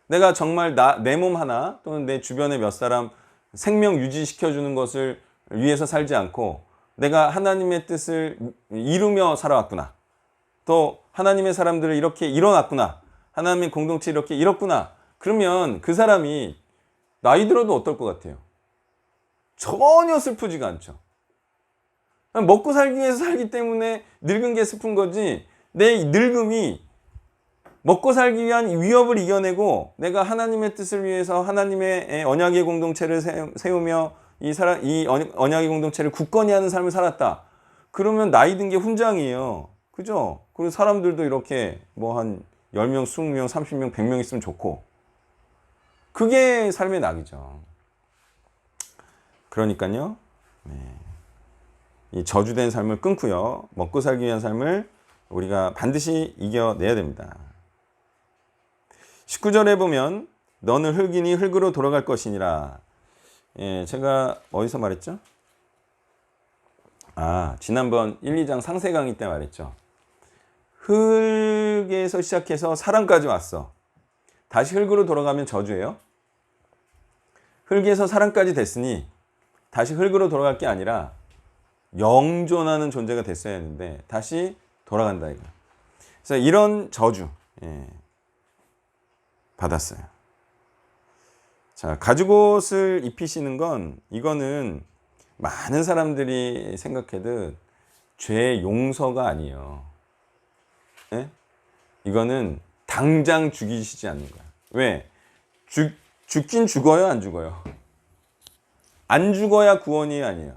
내가 정말 내 몸 하나 또는 내 주변의 몇 사람 생명 유지시켜주는 것을 위해서 살지 않고 내가 하나님의 뜻을 이루며 살아왔구나. 또 하나님의 사람들을 이렇게 일어났구나. 하나님의 공동체 이렇게 이뤘구나. 그러면 그 사람이 나이 들어도 어떨 것 같아요? 전혀 슬프지가 않죠. 먹고 살기 위해서 살기 때문에 늙은 게 슬픈 거지 내 늙음이 먹고 살기 위한 위협을 이겨내고 내가 하나님의 뜻을 위해서 하나님의 언약의 공동체를 세우며 이 언약의 공동체를 굳건히 하는 삶을 살았다. 그러면 나이 든 게 훈장이에요. 그죠? 그리고 사람들도 이렇게 뭐 한 10명, 20명, 30명, 100명 있으면 좋고 그게 삶의 낙이죠. 그러니까요. 네. 이 저주된 삶을 끊고요. 먹고 살기 위한 삶을 우리가 반드시 이겨내야 됩니다. 19절에 보면 너는 흙이니 흙으로 돌아갈 것이니라. 예, 제가 어디서 말했죠? 지난번 1, 2장 상세 강의 때 말했죠. 흙에서 시작해서 사람까지 왔어. 다시 흙으로 돌아가면 저주예요. 흙에서 사람까지 됐으니 다시 흙으로 돌아갈 게 아니라 영존하는 존재가 됐어야 했는데 다시 돌아간다 이거. 그래서 이런 저주 받았어요. 자, 가죽옷을 입히시는 건 이거는 많은 사람들이 생각해도 죄 용서가 아니에요. 네? 이거는 당장 죽이시지 않는 거야. 왜? 죽긴 죽어요, 안 죽어요? 안 죽어야 구원이 아니에요.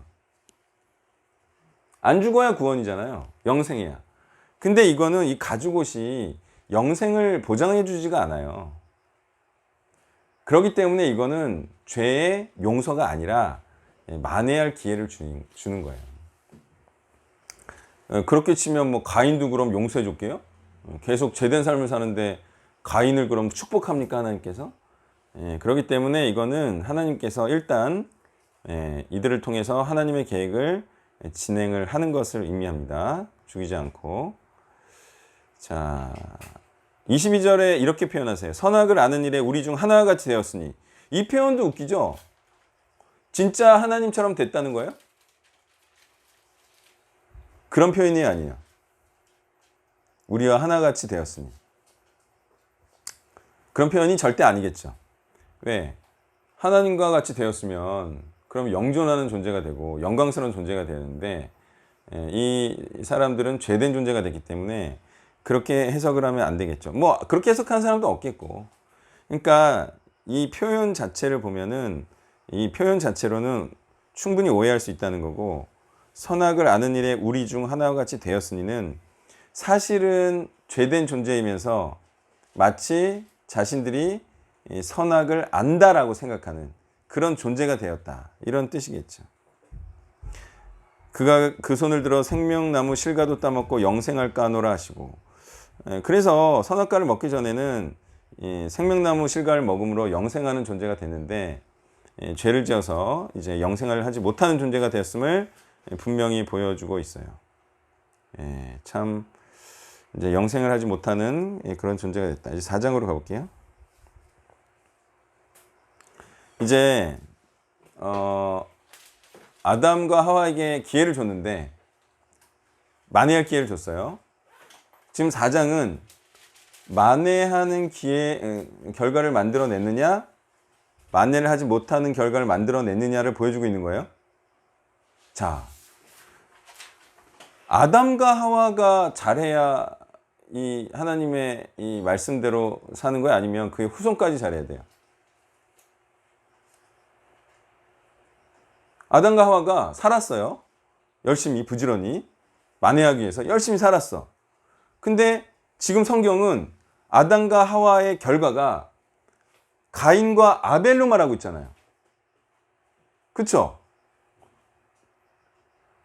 안 죽어야 구원이잖아요. 영생이야. 근데 이거는 이 가죽옷이 영생을 보장해 주지가 않아요. 그렇기 때문에 이거는 죄의 용서가 아니라 만회할 기회를 주는 거예요. 그렇게 치면 뭐 가인도 그럼 용서해 줄게요? 계속 죄된 삶을 사는데 가인을 그럼 축복합니까 하나님께서? 그렇기 때문에 이거는 하나님께서 일단 이들을 통해서 하나님의 계획을 진행을 하는 것을 의미합니다. 죽이지 않고. 자, 22절에 이렇게 표현하세요. 선악을 아는 일에 우리 중 하나와 같이 되었으니. 이 표현도 웃기죠? 진짜 하나님처럼 됐다는 거예요? 그런 표현이 아니에요. 우리와 하나같이 되었으니. 그런 표현이 절대 아니겠죠. 왜? 하나님과 같이 되었으면 그럼 영존하는 존재가 되고 영광스러운 존재가 되는데 이 사람들은 죄된 존재가 됐기 때문에 그렇게 해석을 하면 안 되겠죠. 뭐 그렇게 해석하는 사람도 없겠고. 그러니까 이 표현 자체를 보면은 이 표현 자체로는 충분히 오해할 수 있다는 거고, 선악을 아는 일에 우리 중 하나와 같이 되었으니는 사실은 죄된 존재이면서 마치 자신들이 이 선악을 안다라고 생각하는 그런 존재가 되었다, 이런 뜻이겠죠. 그가 그 손을 들어 생명나무 실과도 따먹고 영생할까 하노라 하시고, 그래서 선악과를 먹기 전에는 이 생명나무 실과를 먹음으로 영생하는 존재가 됐는데, 죄를 지어서 이제 영생을 하지 못하는 존재가 되었음을 분명히 보여주고 있어요. 참 이제 영생을 하지 못하는 그런 존재가 됐다. 이제 4장으로 가볼게요. 이제 아담과 하와에게 기회를 줬는데 만회할 기회를 줬어요. 지금 4장은 만회하는 결과를 만들어냈느냐, 만회를 하지 못하는 결과를 만들어냈느냐를 보여주고 있는 거예요. 자, 아담과 하와가 잘해야 이 하나님의 이 말씀대로 사는 거야, 아니면 그의 후손까지 잘해야 돼요? 아담과 하와가 살았어요. 열심히 부지런히 만회하기 위해서 열심히 살았어. 근데 지금 성경은 아담과 하와의 결과가 가인과 아벨로 말하고 있잖아요. 그쵸?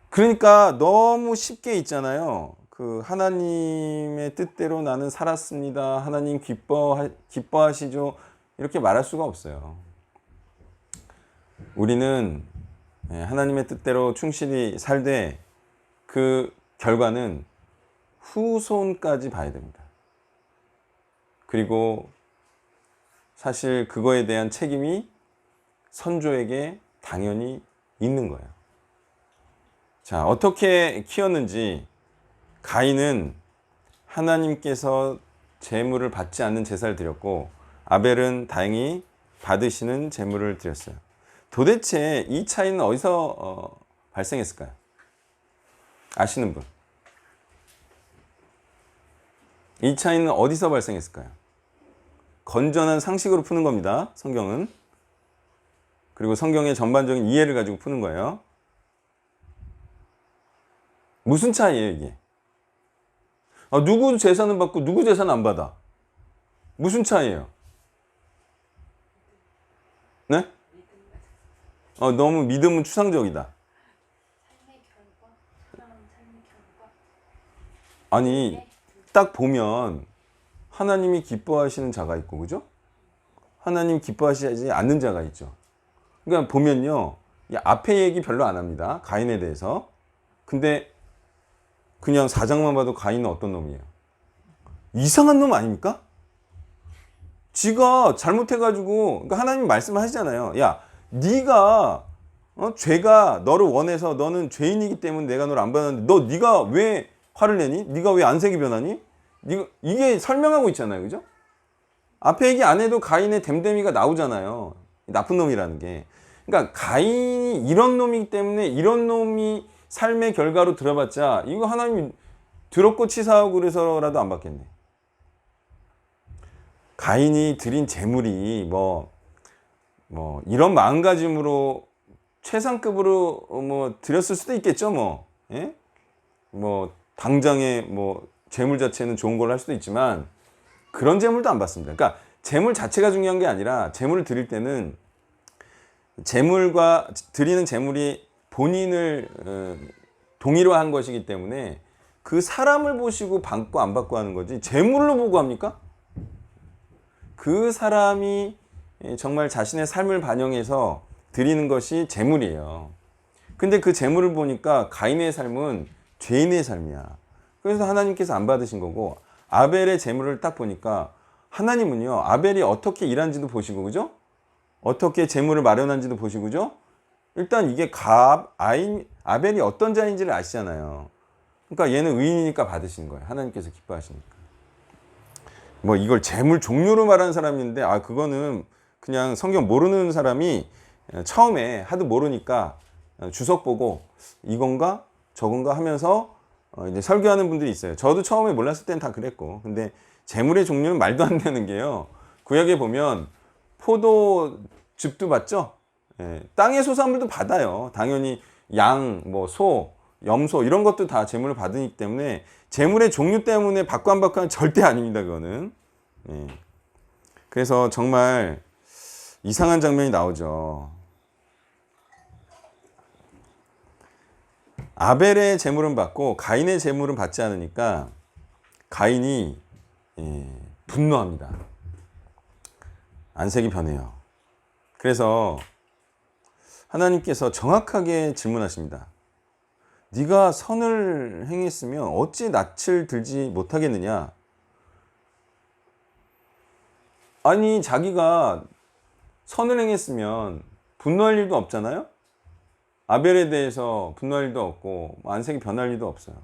그러니까 너무 쉽게 있잖아요. 그 하나님의 뜻대로 나는 살았습니다, 하나님 기뻐하시죠, 이렇게 말할 수가 없어요. 우리는 하나님의 뜻대로 충실히 살되 그 결과는 후손까지 봐야 됩니다. 그리고 사실 그거에 대한 책임이 선조에게 당연히 있는 거예요. 자, 어떻게 키웠는지, 가인은 하나님께서 제물을 받지 않는 제사를 드렸고, 아벨은 다행히 받으시는 제물을 드렸어요. 도대체 이 차이는 어디서 발생했을까요? 아시는 분? 이 차이는 어디서 발생했을까요? 건전한 상식으로 푸는 겁니다, 성경은. 그리고 성경의 전반적인 이해를 가지고 푸는 거예요. 무슨 차이예요, 이게? 누구 제사는 받고 누구 제사는 안 받아? 무슨 차이예요? 네? 너무 믿음은 추상적이다. 아니, 딱 보면 하나님이 기뻐하시는 자가 있고, 그죠? 하나님 기뻐하시지 않는 자가 있죠. 그러니까 보면요, 이 앞에 얘기 별로 안 합니다, 가인에 대해서. 근데 그냥 4장만 봐도 가인은 어떤 놈이에요? 이상한 놈 아닙니까? 지가 잘못해가지고, 그러니까 하나님 말씀하시잖아요. 야, 네가 죄가 너를 원해서, 너는 죄인이기 때문에 내가 너를 안 받았는데 네가 왜 화를 내니? 네가 왜 안색이 변하니? 이게 설명하고 있잖아요, 그죠? 앞에 얘기 안 해도 가인의 댐댐이가 나오잖아요, 나쁜 놈이라는 게. 그러니까 가인이 이런 놈이기 때문에 이런 놈이 삶의 결과로 들어봤자 이거 하나님이 더럽고 치사하고 그래서라도 안 받겠네. 가인이 드린 재물이 뭐 이런 마음가짐으로 최상급으로 드렸을 수도 있겠죠, 예? 당장에 재물 자체는 좋은 걸로 할 수도 있지만 그런 재물도 안 받습니다. 그러니까 재물 자체가 중요한 게 아니라, 재물을 드릴 때는 재물과 드리는 재물이 본인을 동의로 한 것이기 때문에 그 사람을 보시고 받고 안 받고 하는 거지, 재물로 보고 합니까? 그 사람이 정말 자신의 삶을 반영해서 드리는 것이 재물이에요. 근데 그 재물을 보니까 가인의 삶은 죄인의 삶이야. 그래서 하나님께서 안 받으신 거고, 아벨의 재물을 딱 보니까 하나님은요, 아벨이 어떻게 일한지도 보시고, 그죠? 어떻게 재물을 마련한지도 보시고, 그죠? 일단 이게 아벨이 어떤 자인지를 아시잖아요. 그러니까 얘는 의인이니까 받으신 거예요, 하나님께서 기뻐하시니까. 이걸 재물 종류로 말하는 사람이 있는데, 그거는 그냥 성경 모르는 사람이 처음에 하도 모르니까 주석 보고 이건가 저건가 하면서 이제 설교하는 분들이 있어요. 저도 처음에 몰랐을 땐 다 그랬고. 근데 재물의 종류는 말도 안 되는 게요, 구약에 보면 포도즙도 받죠. 예, 땅의 소산물도 받아요. 당연히 양, 뭐 소, 염소 이런 것도 다 재물을 받으기 때문에 재물의 종류 때문에 받고 안 받고는 절대 아닙니다. 그거는. 예. 그래서 정말 이상한 장면이 나오죠. 아벨의 재물은 받고 가인의 재물은 받지 않으니까 가인이 분노합니다. 안색이 변해요. 그래서 하나님께서 정확하게 질문하십니다. 네가 선을 행했으면 어찌 낯을 들지 못하겠느냐? 아니 자기가 선을 행했으면 분노할 일도 없잖아요. 아벨에 대해서 분노할 일도 없고 안색이 변할 일도 없어요.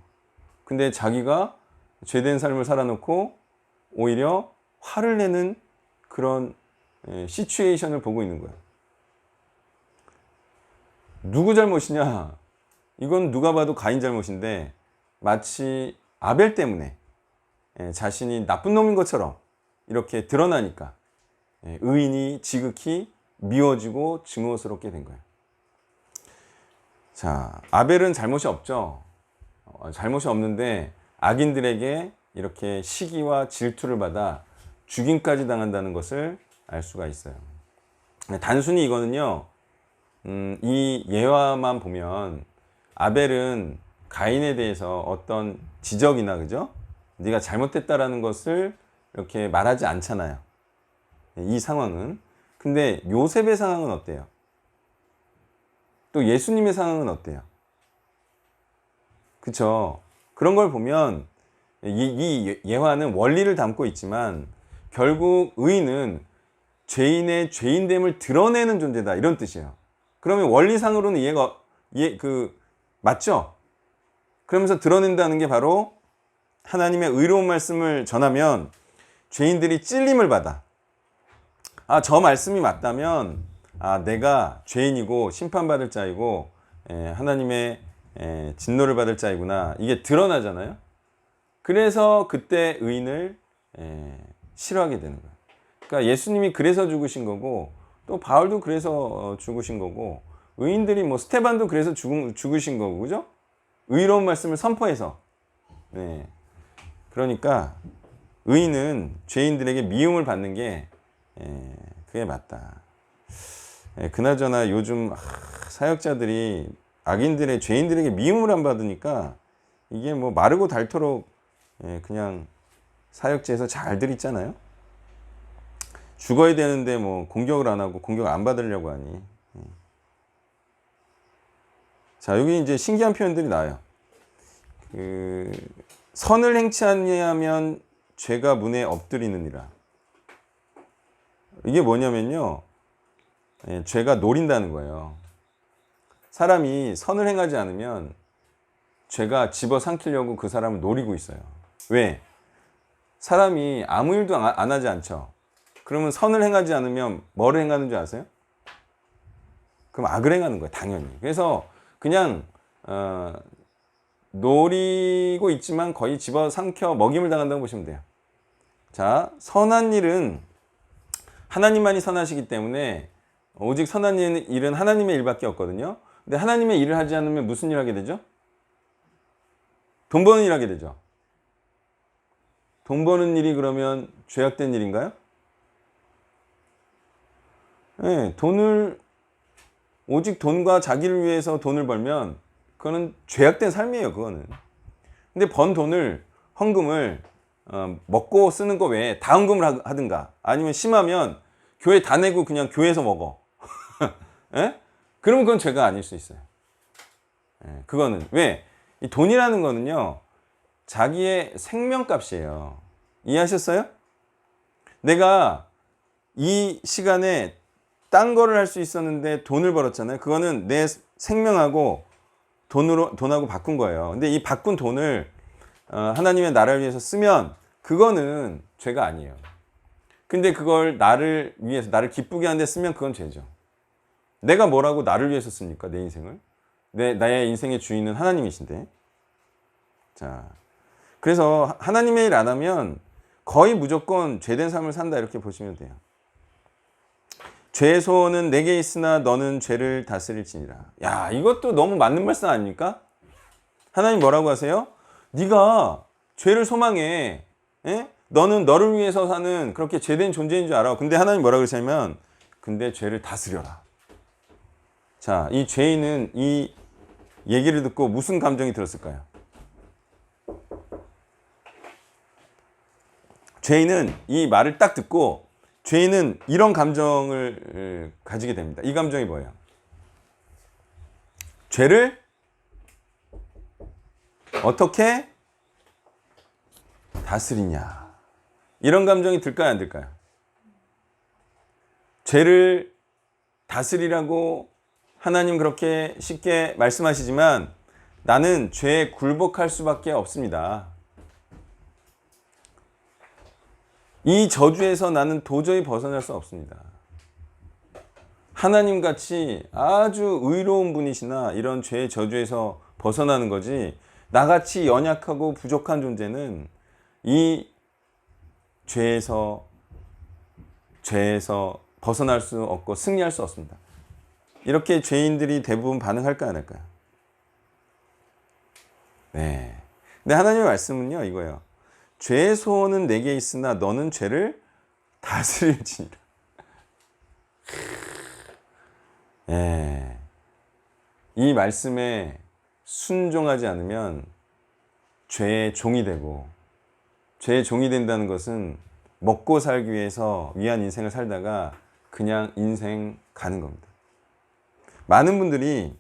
근데 자기가 죄된 삶을 살아놓고 오히려 화를 내는 그런 시츄에이션을 보고 있는 거예요. 누구 잘못이냐? 이건 누가 봐도 가인 잘못인데 마치 아벨 때문에 자신이 나쁜 놈인 것처럼 이렇게 드러나니까 의인이 지극히 미워지고 증오스럽게 된 거예요. 자, 아벨은 잘못이 없죠. 잘못이 없는데 악인들에게 이렇게 시기와 질투를 받아 죽임까지 당한다는 것을 알 수가 있어요. 단순히 이거는요, 이 예화만 보면 아벨은 가인에 대해서 어떤 지적이나 그죠? 네가 잘못됐다라는 것을 이렇게 말하지 않잖아요. 이 상황은. 근데 요셉의 상황은 어때요? 또 예수님의 상황은 어때요? 그쵸? 그런 걸 보면 이 예화는 원리를 담고 있지만 결국 의인은 죄인의 죄인됨을 드러내는 존재다 이런 뜻이에요. 그러면 원리상으로는 맞죠? 그러면서 드러낸다는 게 바로 하나님의 의로운 말씀을 전하면 죄인들이 찔림을 받아. 아, 저 말씀이 맞다면 내가 죄인이고 심판받을 자이고 하나님의 진노를 받을 자이구나. 이게 드러나잖아요. 그래서 그때 의인을 싫어하게 되는 거예요. 그러니까 예수님이 그래서 죽으신 거고 또 바울도 그래서 죽으신 거고 의인들이 뭐 스테반도 그래서 죽으신 거고 그죠? 의로운 말씀을 선포해서. 네. 그러니까 의인은 죄인들에게 미움을 받는 게 그게 맞다. 그나저나 요즘 사역자들이 악인들의 죄인들에게 미움을 안 받으니까 이게 뭐 마르고 닳도록 그냥 사역지에서 잘들 있잖아요. 죽어야 되는데 뭐 공격을 안 하고 공격 안 받으려고 하니. 자, 여기 이제 신기한 표현들이 나와요. 선을 행치 아니하면 죄가 문에 엎드리느니라. 이게 뭐냐면요. 죄가 노린다는 거예요. 사람이 선을 행하지 않으면 죄가 집어삼키려고 그 사람을 노리고 있어요. 왜? 사람이 아무 일도 안 하지 않죠. 그러면 선을 행하지 않으면 뭐를 행하는 줄 아세요? 그럼 악을 행하는 거예요. 당연히. 그래서 그냥 노리고 있지만 거의 집어삼켜 먹임을 당한다고 보시면 돼요. 자, 선한 일은 하나님만이 선하시기 때문에 오직 선한 일은 하나님의 일밖에 없거든요. 근데 하나님의 일을 하지 않으면 무슨 일 하게 되죠? 돈 버는 일 하게 되죠. 돈 버는 일이 그러면 죄악된 일인가요? 네, 오직 돈과 자기를 위해서 돈을 벌면 그거는 죄악된 삶이에요. 그거는. 근데 번 돈을 헌금을 먹고 쓰는 거 외에 다 헌금을 하든가 아니면 심하면 교회 다 내고 그냥 교회에서 먹어. 예? 그러면 그건 죄가 아닐 수 있어요. 예, 그거는 왜? 이 돈이라는 거는요 자기의 생명값이에요. 이해하셨어요? 내가 이 시간에 딴 거를 할 수 있었는데 돈을 벌었잖아요. 그거는 내 생명하고 돈하고 바꾼 거예요. 근데 이 바꾼 돈을 하나님의 나라를 위해서 쓰면 그거는 죄가 아니에요. 근데 그걸 나를 위해서 나를 기쁘게 하는 데 쓰면 그건 죄죠. 내가 뭐라고 나를 위해서 씁니까? 내 인생을. 나의 인생의 주인은 하나님이신데. 자, 그래서 하나님의 일 안 하면 거의 무조건 죄된 삶을 산다 이렇게 보시면 돼요. 죄의 소원은 내게 있으나 너는 죄를 다스릴지니라. 야, 이것도 너무 맞는 말씀 아닙니까? 하나님 뭐라고 하세요? 네가 죄를 소망해. 에? 너는 너를 위해서 사는 그렇게 죄된 존재인 줄 알아. 근데 하나님 뭐라고 그러시냐면 근데 죄를 다스려라. 자, 이 죄인은 이 얘기를 듣고 무슨 감정이 들었을까요? 죄인은 이 말을 딱 듣고 죄인은 이런 감정을 가지게 됩니다. 이 감정이 뭐예요? 죄를 어떻게 다스리냐. 이런 감정이 들까요, 안 들까요? 죄를 다스리라고 하나님 그렇게 쉽게 말씀하시지만 나는 죄에 굴복할 수밖에 없습니다. 이 저주에서 나는 도저히 벗어날 수 없습니다. 하나님같이 아주 의로운 분이시나 이런 죄의 저주에서 벗어나는 거지, 나같이 연약하고 부족한 존재는 이 죄에서 벗어날 수 없고 승리할 수 없습니다. 이렇게 죄인들이 대부분 반응할까요, 안 할까요? 네. 근데 하나님의 말씀은요, 이거예요. 죄의 소원은 내게 있으나 너는 죄를 다스릴지니라. 네. 이 말씀에 순종하지 않으면 죄의 종이 되고, 죄의 종이 된다는 것은 먹고 살기 위해서 위한 인생을 살다가 그냥 인생 가는 겁니다. 많은 분들이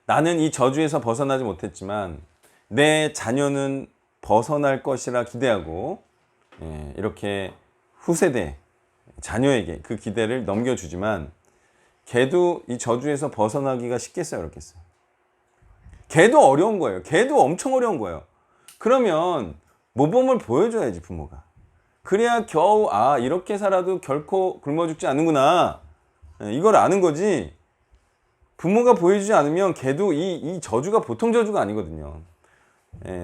나는 이 저주에서 벗어나지 못했지만 내 자녀는 벗어날 것이라 기대하고 이렇게 후세대 자녀에게 그 기대를 넘겨주지만 걔도 이 저주에서 벗어나기가 쉽겠어요, 어렵겠어요? 걔도 어려운 거예요. 걔도 엄청 어려운 거예요. 그러면 모범을 보여줘야지, 부모가. 그래야 겨우 이렇게 살아도 결코 굶어 죽지 않는구나, 이걸 아는 거지. 부모가 보여주지 않으면 걔도 이 저주가 보통 저주가 아니거든요.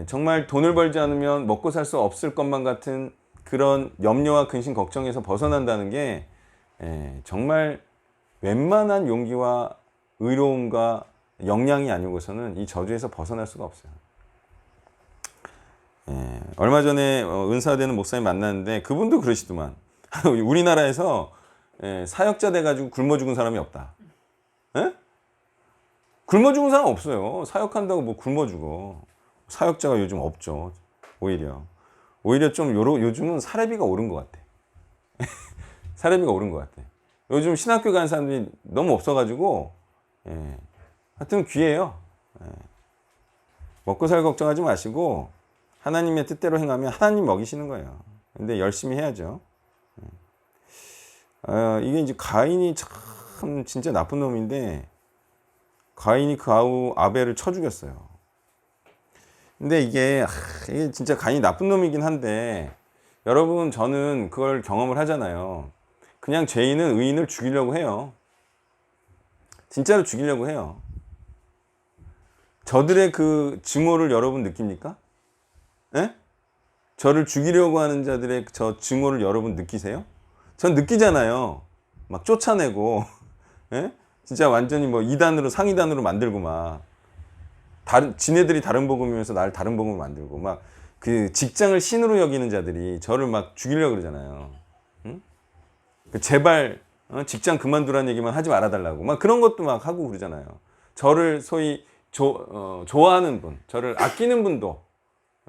정말 돈을 벌지 않으면 먹고 살 수 없을 것만 같은 그런 염려와 근심 걱정에서 벗어난다는 게 정말 웬만한 용기와 의로움과 역량이 아니고서는 이 저주에서 벗어날 수가 없어요. 얼마 전에 은사되는 목사님 만났는데 그분도 그러시더만 우리나라에서 사역자 돼가지고 굶어 죽은 사람이 없다. 굶어 죽은 사람 없어요. 사역한다고 뭐 굶어 죽어. 사역자가 요즘 없죠. 오히려 좀 요즘은 사례비가 오른 것 같아. 사례비가 오른 것 같아. 요즘 신학교 가는 사람들이 너무 없어가지고 하여튼 귀해요. 먹고 살 걱정하지 마시고 하나님의 뜻대로 행하면 하나님 먹이시는 거예요. 근데 열심히 해야죠. 이게 이제 가인이 참 진짜 나쁜 놈인데 가인이 그 아우 아벨을 쳐 죽였어요. 근데 이게 진짜 가인이 나쁜 놈이긴 한데 여러분, 저는 그걸 경험을 하잖아요. 그냥 죄인은 의인을 죽이려고 해요. 진짜로 죽이려고 해요. 저들의 그 증오를 여러분 느낍니까? 저를 죽이려고 하는 자들의 저 증오를 여러분 느끼세요? 전 느끼잖아요. 막 쫓아내고 진짜 완전히 뭐 2단으로 상위단으로 만들고 막 지네들이 다른 복음이면서 나를 다른 복음으로 만들고 막 그 직장을 신으로 여기는 자들이 저를 막 죽이려고 그러잖아요. 제발 직장 그만두라는 얘기만 하지 말아달라고 막 그런 것도 막 하고 그러잖아요. 저를 소위 좋아하는 분, 저를 아끼는 분도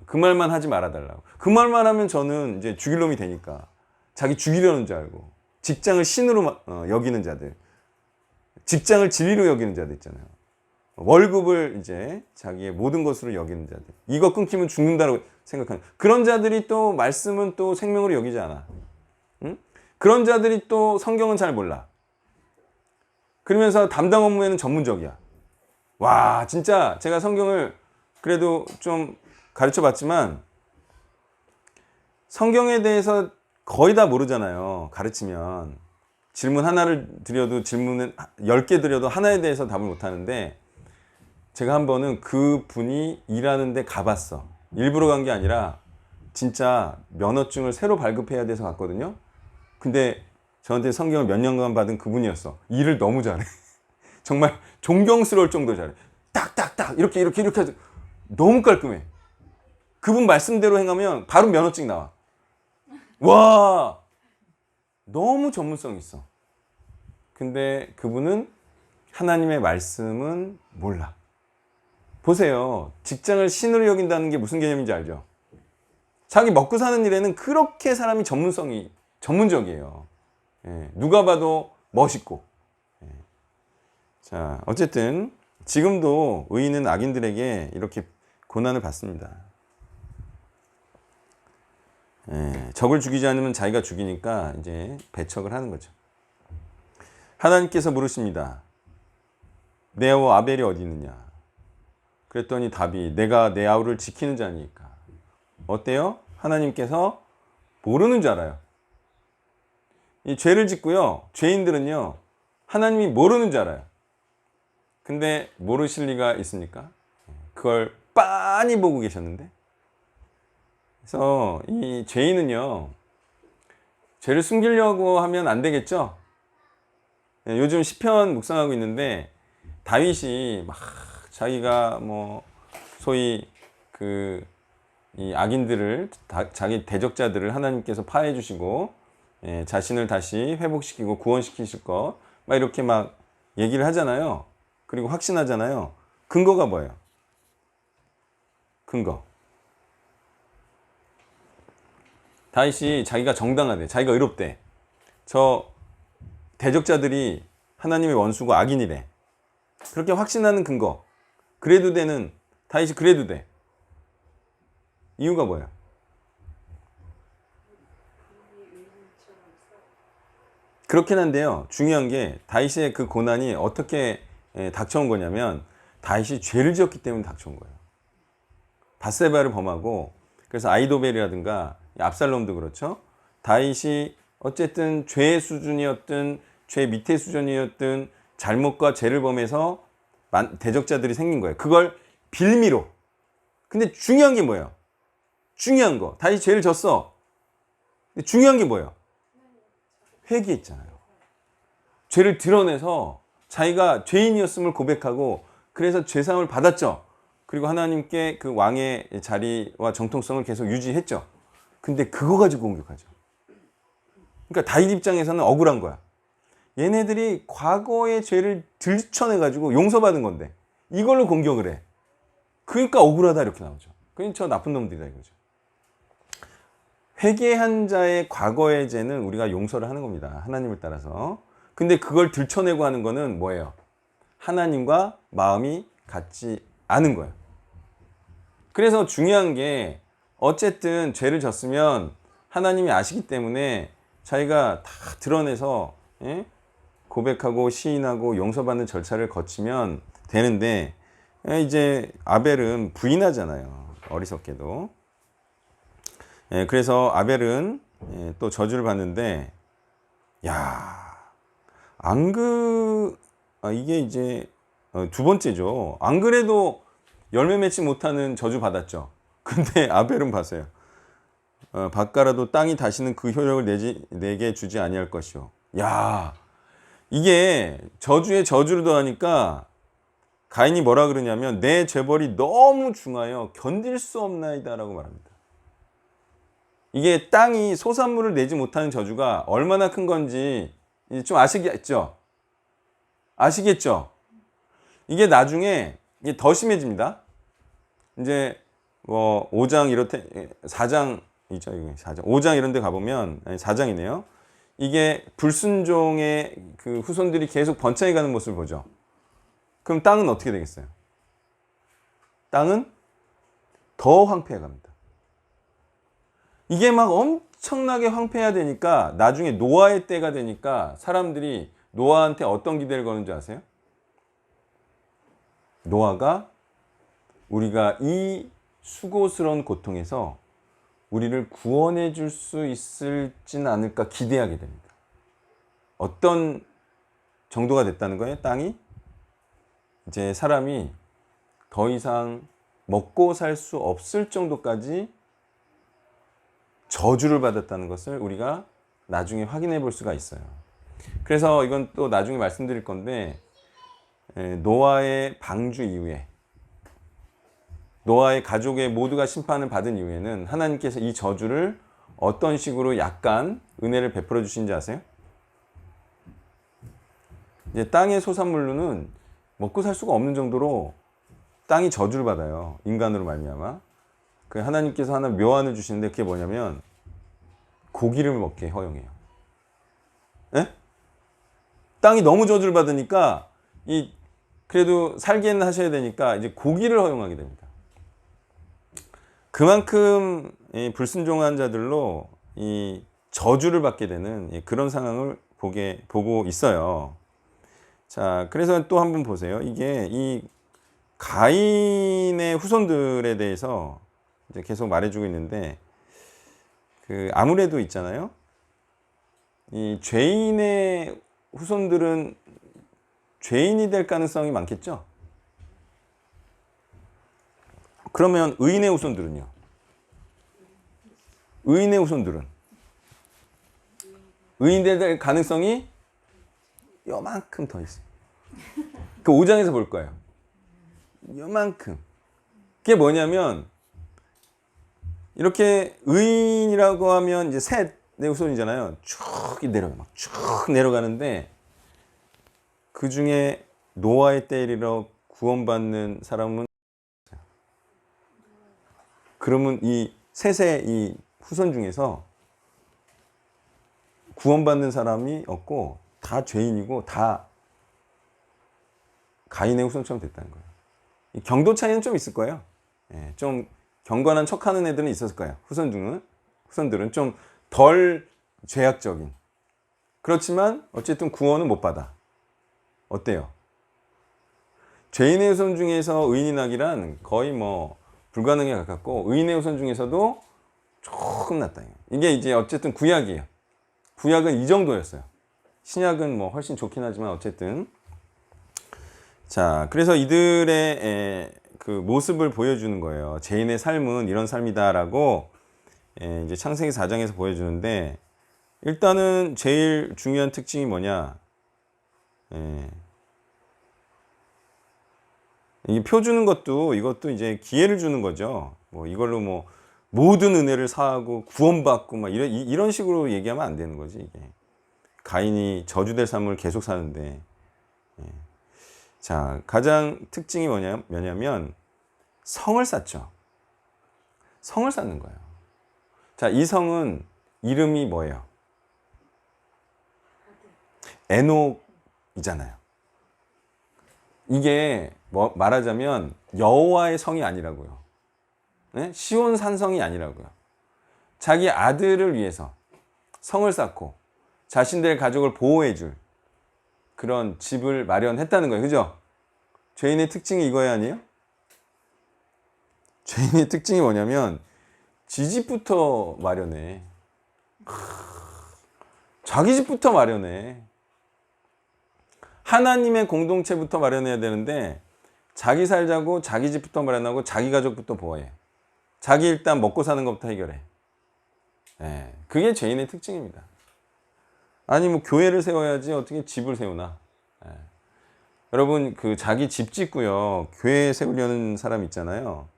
그 말만 하지 말아달라고. 그 말만 하면 저는 이제 죽일 놈이 되니까 자기 죽이려는 줄 알고 직장을 신으로 여기는 자들, 직장을 진리로 여기는 자들 있잖아요. 월급을 이제 자기의 모든 것으로 여기는 자들, 이거 끊기면 죽는다고 생각하는 그런 자들이 또 말씀은 또 생명으로 여기지 않아. 그런 자들이 또 성경은 잘 몰라. 그러면서 담당 업무에는 전문적이야. 와, 진짜 제가 성경을 그래도 좀 가르쳐 봤지만 성경에 대해서 거의 다 모르잖아요. 가르치면 질문 하나를 드려도 질문은 10개 드려도 하나에 대해서 답을 못 하는데 제가 한 번은 그 분이 일하는 데 가봤어. 일부러 간 게 아니라 진짜 면허증을 새로 발급해야 돼서 갔거든요. 근데 저한테 성경을 몇 년간 받은 그분이었어. 일을 너무 잘해. 정말 존경스러울 정도로 잘해. 딱딱딱 이렇게 해서 너무 깔끔해. 그분 말씀대로 행하면 바로 면허증 나와. 와, 너무 전문성 있어. 근데 그분은 하나님의 말씀은 몰라. 보세요. 직장을 신으로 여긴다는 게 무슨 개념인지 알죠? 자기 먹고 사는 일에는 그렇게 사람이 전문적이에요. 예, 누가 봐도 멋있고. 예. 자, 어쨌든 지금도 의인은 악인들에게 이렇게 고난을 받습니다. 예, 적을 죽이지 않으면 자기가 죽이니까 이제 배척을 하는 거죠. 하나님께서 물으십니다. 내 아우 아벨이 어디 있느냐? 그랬더니 답이 내가 내 아우를 지키는 자니까. 어때요? 하나님께서 모르는 줄 알아요. 이 죄를 짓고요. 죄인들은요. 하나님이 모르는 줄 알아요. 근데 모르실 리가 있습니까? 그걸 빤히 보고 계셨는데. 그래서 이 죄인은요. 죄를 숨기려고 하면 안 되겠죠? 요즘 시편 묵상하고 있는데 다윗이 막 자기가 뭐 소위 이 악인들을 자기 대적자들을 하나님께서 파해 주시고 자신을 다시 회복시키고 구원시키실 것 막 이렇게 막 얘기를 하잖아요. 그리고 확신하잖아요. 근거가 뭐예요? 근거. 다윗이 자기가 정당하대. 자기가 의롭대. 저 대적자들이 하나님의 원수고 악인이래. 그렇게 확신하는 근거. 그래도 되는 다윗이 그래도 돼. 이유가 뭐야? 그렇긴 한데요. 중요한 게 다윗의 그 고난이 어떻게 닥쳐온 거냐면 다윗이 죄를 지었기 때문에 닥쳐온 거예요. 밧세바를 범하고 그래서 아이도벨이라든가 압살롬도 그렇죠. 다윗이 어쨌든 죄의 수준이었든 죄 밑의 수준이었든 잘못과 죄를 범해서 대적자들이 생긴 거예요. 그걸 빌미로. 근데 중요한 게 뭐예요? 중요한 거. 다윗이 죄를 졌어. 근데 중요한 게 뭐예요? 회개했잖아요. 죄를 드러내서 자기가 죄인이었음을 고백하고 그래서 죄사함을 받았죠. 그리고 하나님께 그 왕의 자리와 정통성을 계속 유지했죠. 근데 그거 가지고 공격하죠. 그러니까 다윗 입장에서는 억울한 거야. 얘네들이 과거의 죄를 들춰내가지고 용서받은 건데 이걸로 공격을 해. 그러니까 억울하다 이렇게 나오죠. 그러니까 저 나쁜 놈들이다 이거죠. 회개한 자의 과거의 죄는 우리가 용서를 하는 겁니다. 하나님을 따라서. 근데 그걸 들춰내고 하는 거는 뭐예요? 하나님과 마음이 같지 않은 거예요. 그래서 중요한 게 어쨌든 죄를 졌으면 하나님이 아시기 때문에 자기가 다 드러내서 고백하고 시인하고 용서받는 절차를 거치면 되는데 이제 아벨은 부인하잖아요. 어리석게도. 그래서 아벨은 또 저주를 받는데 이게 이제 두 번째죠. 안 그래도 열매 맺지 못하는 저주 받았죠. 근데 아벨은 봤어요. 밭가라도 땅이 다시는 그 효력을 내게 주지 아니할 것이요. 이게 저주에 저주를 더하니까 가인이 뭐라 그러냐면 내 죄벌이 너무 중하여 견딜 수 없나이다 라고 말합니다. 이게 땅이 소산물을 내지 못하는 저주가 얼마나 큰 건지 좀 아시겠죠? 이게 나중에 이게 더 심해집니다. 이제 뭐 5장 이렇게 4장 이죠, 4장. 5장 이런 데 가보면 4장이네요. 이게 불순종의 그 후손들이 계속 번창해 가는 모습을 보죠. 그럼 땅은 어떻게 되겠어요? 땅은 더 황폐해 갑니다. 이게 막 엄청나게 황폐해야 되니까 나중에 노아의 때가 되니까 사람들이 노아한테 어떤 기대를 거는 줄 아세요? 노아가 우리가 이 수고스러운 고통에서 우리를 구원해 줄 수 있을진 않을까 기대하게 됩니다. 어떤 정도가 됐다는 거예요? 땅이 이제 사람이 더 이상 먹고 살 수 없을 정도까지 저주를 받았다는 것을 우리가 나중에 확인해 볼 수가 있어요. 그래서 이건 또 나중에 말씀드릴 건데, 노아의 방주 이후에, 노아의 가족의 모두가 심판을 받은 이후에는 하나님께서 이 저주를 어떤 식으로 약간 은혜를 베풀어 주신지 아세요? 이제 땅의 소산물로는 먹고 살 수가 없는 정도로 땅이 저주를 받아요. 인간으로 말미암아. 그 하나님께서 하나 묘안을 주시는데 그게 뭐냐면 고기를 먹게 허용해요. 예? 땅이 너무 저주를 받으니까 그래도 살기는 하셔야 되니까 이제 고기를 허용하게 됩니다. 그만큼 불순종한 자들로 이 저주를 받게 되는 그런 상황을 보고 있어요. 자, 그래서 또 한번 보세요. 이게 이 가인의 후손들에 대해서 이제 계속 말해주고 있는데, 아무래도 있잖아요. 이 죄인의 후손들은 죄인이 될 가능성이 많겠죠. 그러면 의인의 후손들은요? 의인의 후손들은 의인 될 가능성이 요만큼 더 있어요. 그 5장에서 볼 거예요. 요만큼. 그게 뭐냐면 이렇게 의인이라고 하면 이제 셋의 후손이잖아요. 쭉 내려가, 막 쭉 내려가는데 그 중에 노아의 때에 이르러 구원받는 사람은, 그러면 이 셋의 이 후손 중에서 구원받는 사람이 없고 다 죄인이고 다 가인의 후손처럼 됐다는 거예요. 경도 차이는 좀 있을 거예요. 좀 경건한 척하는 애들은 있었을 거예요. 후손들은 좀 덜 죄악적인. 그렇지만 어쨌든 구원은 못 받아. 어때요? 죄인의 후손 중에서 의인이 나기란 거의 뭐 불가능에 가깝고, 의인의 후손 중에서도 조금 낫다. 이게 이제 어쨌든 구약이에요. 구약은 이 정도였어요. 신약은 뭐 훨씬 좋긴 하지만 어쨌든. 자, 그래서 이들의 그 모습을 보여주는 거예요. 죄인의 삶은 이런 삶이다라고 이제 창세기 4장에서 보여주는데, 일단은 제일 중요한 특징이 뭐냐? 이 표 주는 것도 이것도 이제 기회를 주는 거죠. 뭐 이걸로 뭐 모든 은혜를 사하고 구원받고 막 이런 식으로 얘기하면 안 되는 거지, 이게. 가인이 저주될 삶을 계속 사는데. 자, 가장 특징이 뭐냐면 성을 쌓죠. 성을 쌓는 거예요. 자, 이 성은 이름이 뭐예요? 에녹이잖아요. 이게 뭐 말하자면 여호와의 성이 아니라고요. 네? 시온 산성이 아니라고요. 자기 아들을 위해서 성을 쌓고 자신들의 가족을 보호해줄 그런 집을 마련했다는 거예요. 그죠? 죄인의 특징이 이거야, 아니에요? 죄인의 특징이 뭐냐면 지 집부터 마련해. 자기 집부터 마련해. 하나님의 공동체부터 마련해야 되는데 자기 살자고 자기 집부터 마련하고 자기 가족부터 보호해. 자기 일단 먹고 사는 것부터 해결해. 그게 죄인의 특징입니다. 아니 뭐 교회를 세워야지 어떻게 집을 세우나. 여러분 그 자기 집 짓고요 교회 세우려는 사람 있잖아요.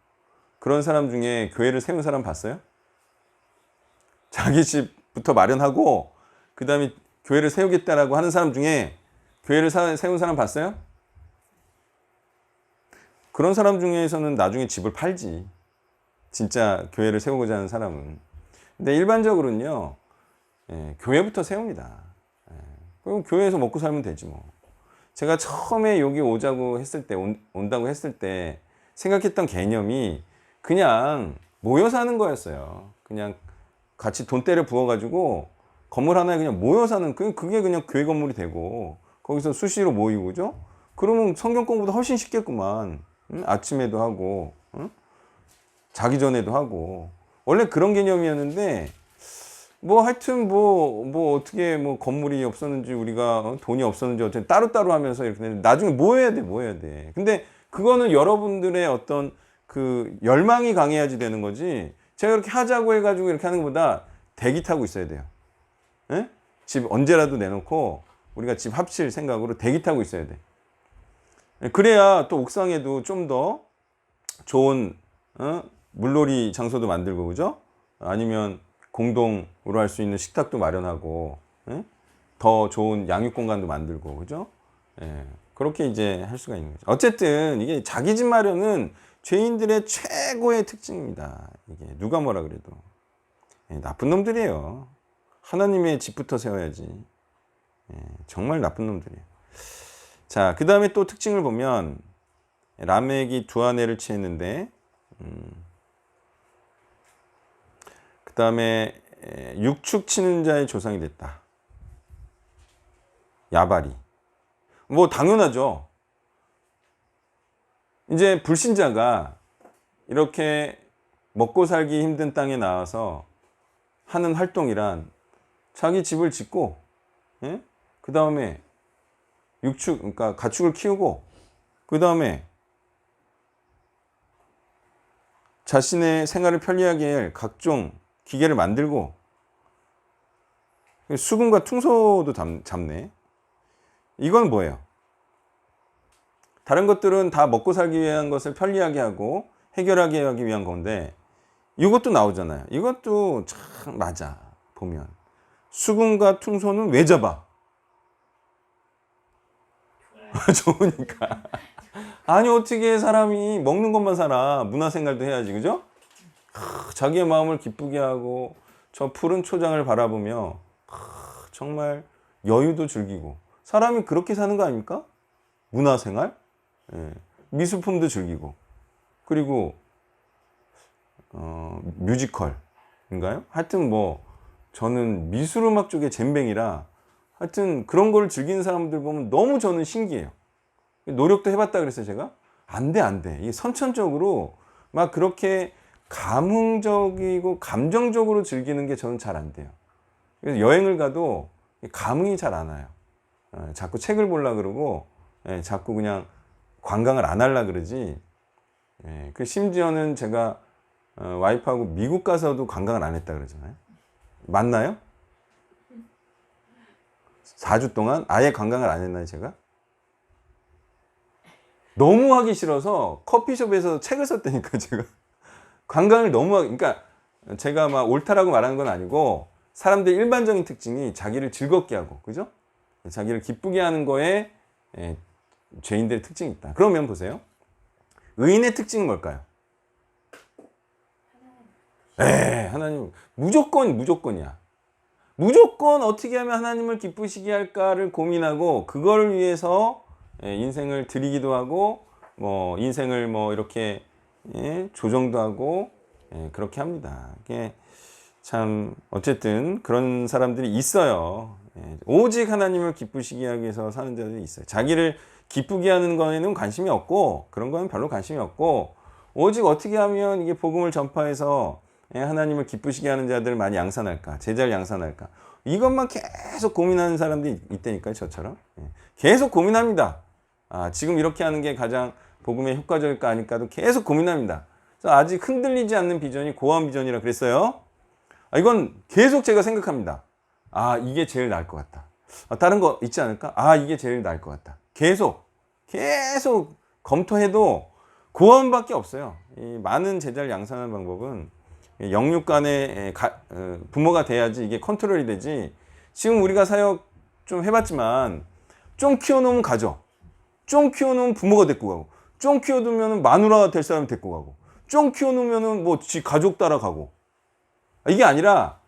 그런 사람 중에 교회를 세운 사람 봤어요? 자기 집부터 마련하고 그 다음에 교회를 세우겠다라고 하는 사람 중에 교회를 세운 사람 봤어요? 그런 사람 중에서는 나중에 집을 팔지. 진짜 교회를 세우고자 하는 사람은. 근데 일반적으로는요, 교회부터 세웁니다. 그럼 교회에서 먹고 살면 되지 뭐. 제가 처음에 여기 오자고 했을 때, 온다고 했을 때 생각했던 개념이 그냥 모여 사는 거였어요. 그냥 같이 돈 때려 부어가지고 건물 하나에 그냥 모여 사는, 그게 그냥 교회 건물이 되고 거기서 수시로 모이고, 그죠? 그러면 성경 공부도 훨씬 쉽겠구만. 응? 아침에도 하고, 응? 자기 전에도 하고. 원래 그런 개념이었는데, 뭐 하여튼 뭐 어떻게 뭐 건물이 없었는지 우리가 돈이 없었는지 어쨌든 따로따로 하면서 이렇게 되는데 나중에 모여야 돼. 근데 그거는 여러분들의 어떤 그 열망이 강해야지 되는 거지. 제가 이렇게 하자고 해가지고 이렇게 하는 것보다 대기 타고 있어야 돼요. 예? 집 언제라도 내놓고 우리가 집 합칠 생각으로 대기 타고 있어야 돼. 그래야 또 옥상에도 좀 더 좋은 물놀이 장소도 만들고, 그죠? 아니면 공동으로 할 수 있는 식탁도 마련하고, 예? 더 좋은 양육 공간도 만들고, 그죠? 예, 그렇게 이제 할 수가 있는 거죠. 어쨌든 이게 자기 집 마련은 죄인들의 최고의 특징입니다. 이게 누가 뭐라 그래도. 예, 나쁜 놈들이에요. 하나님의 집부터 세워야지. 예, 정말 나쁜 놈들이에요. 자, 그 다음에 또 특징을 보면 라멕이 두 아내를 취했는데, 그 다음에 육축 치는 자의 조상이 됐다. 야발이. 뭐 당연하죠. 이제 불신자가 이렇게 먹고 살기 힘든 땅에 나와서 하는 활동이란 자기 집을 짓고, 예? 그 다음에 육축, 그러니까 가축을 키우고, 그 다음에 자신의 생활을 편리하게 할 각종 기계를 만들고, 수금과 퉁소도 잡네. 이건 뭐예요? 다른 것들은 다 먹고 살기 위한 것을 편리하게 하고 해결하게 하기 위한 건데, 이것도 나오잖아요. 이것도 참 맞아. 보면 수금과 퉁소는 왜 잡아? 좋으니까. 아니 어떻게 사람이 먹는 것만 살아? 문화생활도 해야지, 그죠? 자기의 마음을 기쁘게 하고 저 푸른 초장을 바라보며 정말 여유도 즐기고. 사람이 그렇게 사는 거 아닙니까? 문화생활, 예. 미술품도 즐기고, 그리고 뮤지컬인가요? 하여튼 뭐 저는 미술음악 쪽에 젬뱅이라 하여튼 그런 걸 즐기는 사람들 보면 너무 저는 신기해요. 노력도 해봤다 그랬어요, 제가. 안 돼. 이게 선천적으로 막 그렇게 감흥적이고 감정적으로 즐기는 게 저는 잘 안 돼요. 그래서 여행을 가도 감흥이 잘 안 와요. 자꾸 책을 보려고 그러고, 자꾸 그냥 관광을 안 하려고 그러지. 그 심지어는 제가 와이프하고 미국 가서도 관광을 안 했다 그러잖아요. 맞나요? 4주 동안 아예 관광을 안 했나요, 제가? 너무 하기 싫어서 커피숍에서 책을 썼다니까, 제가. 관광을 너무 그러니까 제가 막 옳다라고 말하는 건 아니고, 사람들의 일반적인 특징이 자기를 즐겁게 하고, 그죠? 자기를 기쁘게 하는 거에 죄인들의 특징이 있다. 그러면 보세요. 의인의 특징은 뭘까요? 하나님 무조건이야. 무조건 어떻게 하면 하나님을 기쁘시게 할까를 고민하고, 그걸 위해서 인생을 드리기도 하고, 뭐 인생을 뭐 이렇게 조정도 하고, 그렇게 합니다. 이게 참 어쨌든 그런 사람들이 있어요. 오직 하나님을 기쁘시게 하기 위해서 사는 자들이 있어요. 자기를 기쁘게 하는 거에는 관심이 없고, 그런 거는 별로 관심이 없고, 오직 어떻게 하면 이게 복음을 전파해서 하나님을 기쁘시게 하는 자들을 많이 양산할까, 제자를 양산할까, 이것만 계속 고민하는 사람들이 있다니까요. 저처럼 계속 고민합니다. 지금 이렇게 하는 게 가장 복음에 효과적일까 아닐까도 계속 고민합니다. 그래서 아직 흔들리지 않는 비전이 고아원 비전이라 그랬어요. 이건 계속 제가 생각합니다. 이게 제일 나을 것 같다. 다른 거 있지 않을까? 이게 제일 나을 것 같다. 계속 검토해도 고아원밖에 없어요. 이 많은 제자를 양산하는 방법은 영육 간의 부모가 돼야지 이게 컨트롤이 되지. 지금 우리가 사역 좀 해봤지만, 좀 키워놓으면 가죠. 좀 키워놓으면 부모가 데리고 가고, 좀 키워두면 마누라가 될 사람이 데리고 가고, 좀 키워놓으면 뭐 지 가족 따라가고. 이게 아니라